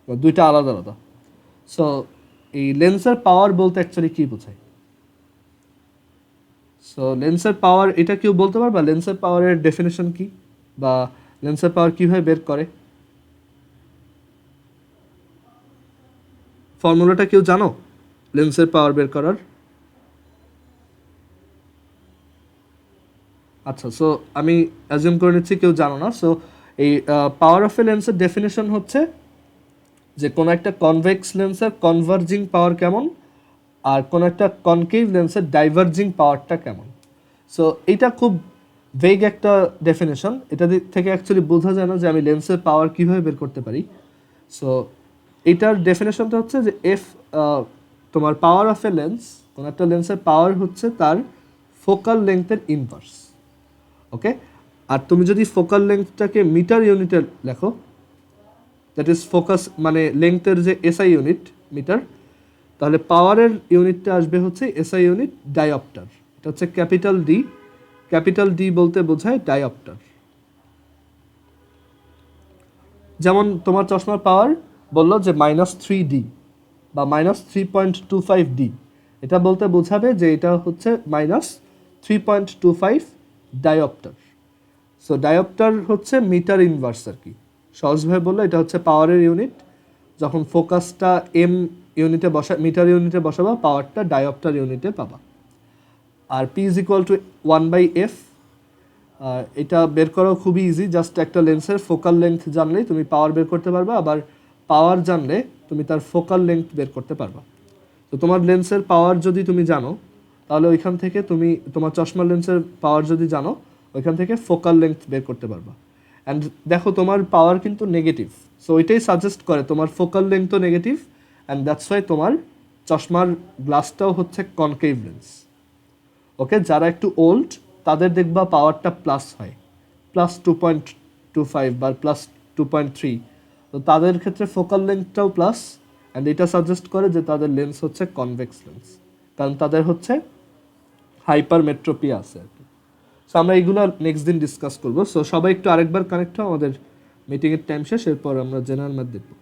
দুইটা আলাদা আলাদা। সো এই লেন্সের পাওয়ার বলতে অ্যাকচুয়ালি কী বোঝায়? সো লেন্সের পাওয়ার, এটা কেউ বলতে পারবা লেন্সের পাওয়ারের ডেফিনেশন কি, বা লেন্সের পাওয়ার কীভাবে বের করে? ফর্মুলাটা কেউ জানো লেন্সের পাওয়ার বের করার? আচ্ছা, সো আমি অ্যাজিউম করে নিচ্ছি কেউ জানো না। সো এই পাওয়ার অফ এ লেন্সের ডেফিনেশন হচ্ছে যে কোনো একটা কনভেক্স লেন্সের কনভার্জিং পাওয়ার কেমন, আর কোনো একটা কনকেভ লেন্সের ডাইভার্জিং পাওয়ারটা কেমন। সো এইটা খুব ভেগ একটা ডেফিনেশন, এটা থেকে অ্যাকচুয়ালি বোঝা যায় না যে আমি লেন্সের পাওয়ার কীভাবে বের করতে পারি। সো এইটার ডেফিনেশনটা হচ্ছে যে তোমার পাওয়ার অফ এ লেন্স, কোনো একটা লেন্সের পাওয়ার হচ্ছে তার ফোকাল লেংথের ইনভার্স। ওকে, আর তুমি যদি ফোকাল লেংথটাকে মিটার ইউনিটে লেখো, দ্যাট ইজ ফোকাস মানে লেংথের যে এসআই ইউনিট মিটার, তাহলে পাওয়ারের ইউনিটটা আসবে হচ্ছে এসআই ইউনিট ডাইঅপ্টার। এটা হচ্ছে ক্যাপিটাল ডি। ক্যাপিটাল ডি বলতে বোঝায় ডাইঅপ্টার। যেমন তোমার চশমার পাওয়ার বললো যে -3D বা -3.25D, এটা বলতে বোঝাবে যে এটা হচ্ছে -3.25 ডায়োপ্টার। সো ডায়োপ্টার হচ্ছে মিটার ইনভার্স আর কি, সহজভাবে বললে এটা হচ্ছে পাওয়ারের ইউনিট। যখন ফোকাসটা এম ইউনিটে মিটার ইউনিটে বসাবা, পাওয়ারটা ডায়োপ্টার ইউনিটে পাবা। আর P is equal to 1/f। এটা বের করাও খুবই ইজি, জাস্ট একটা লেন্সের ফোকাল লেন্থ জানলেই তুমি পাওয়ার বের করতে পারবা, আবার পাওয়ার জানলে তুমি তার ফোকাল লেন্থ বের করতে পারবা। তো তোমার লেন্সের পাওয়ার যদি তুমি জানো, তাহলে ওইখান থেকে তুমি তোমার চশমার লেন্সের পাওয়ার যদি জানো, ওইখান থেকে ফোকাল লেন্থ বের করতে পারবা। অ্যান্ড দেখো তোমার পাওয়ার কিন্তু নেগেটিভ, সো ওইটাই সাজেস্ট করে তোমার ফোকাল লেন্থও নেগেটিভ, অ্যান্ড দ্যাটস ওয়াই তোমার চশমার গ্লাসটাও হচ্ছে কনকেভ লেন্স। ওকে, যারা একটু ওল্ড তাদের দেখবা পাওয়ারটা প্লাস হয়, +2.25 বা +2.3। তো তাদের ক্ষেত্রে ফোকাল লেন্থটাও প্লাস, অ্যান্ড এটা সাজেস্ট করে যে তাদের লেন্স হচ্ছে কনভেক্স লেন্স, কারণ তাদের হচ্ছে হাইপার মেট্রোপিয়া আছে আর কি। সো আমরা এইগুলো নেক্সট দিন ডিসকাস করবো। সো সবাই একটু আরেকবার কানেক্ট হও, আমাদের মিটিংয়ের টাইম শেষ, এরপর আমরা জেনারেল ম্যাথ দেখবো।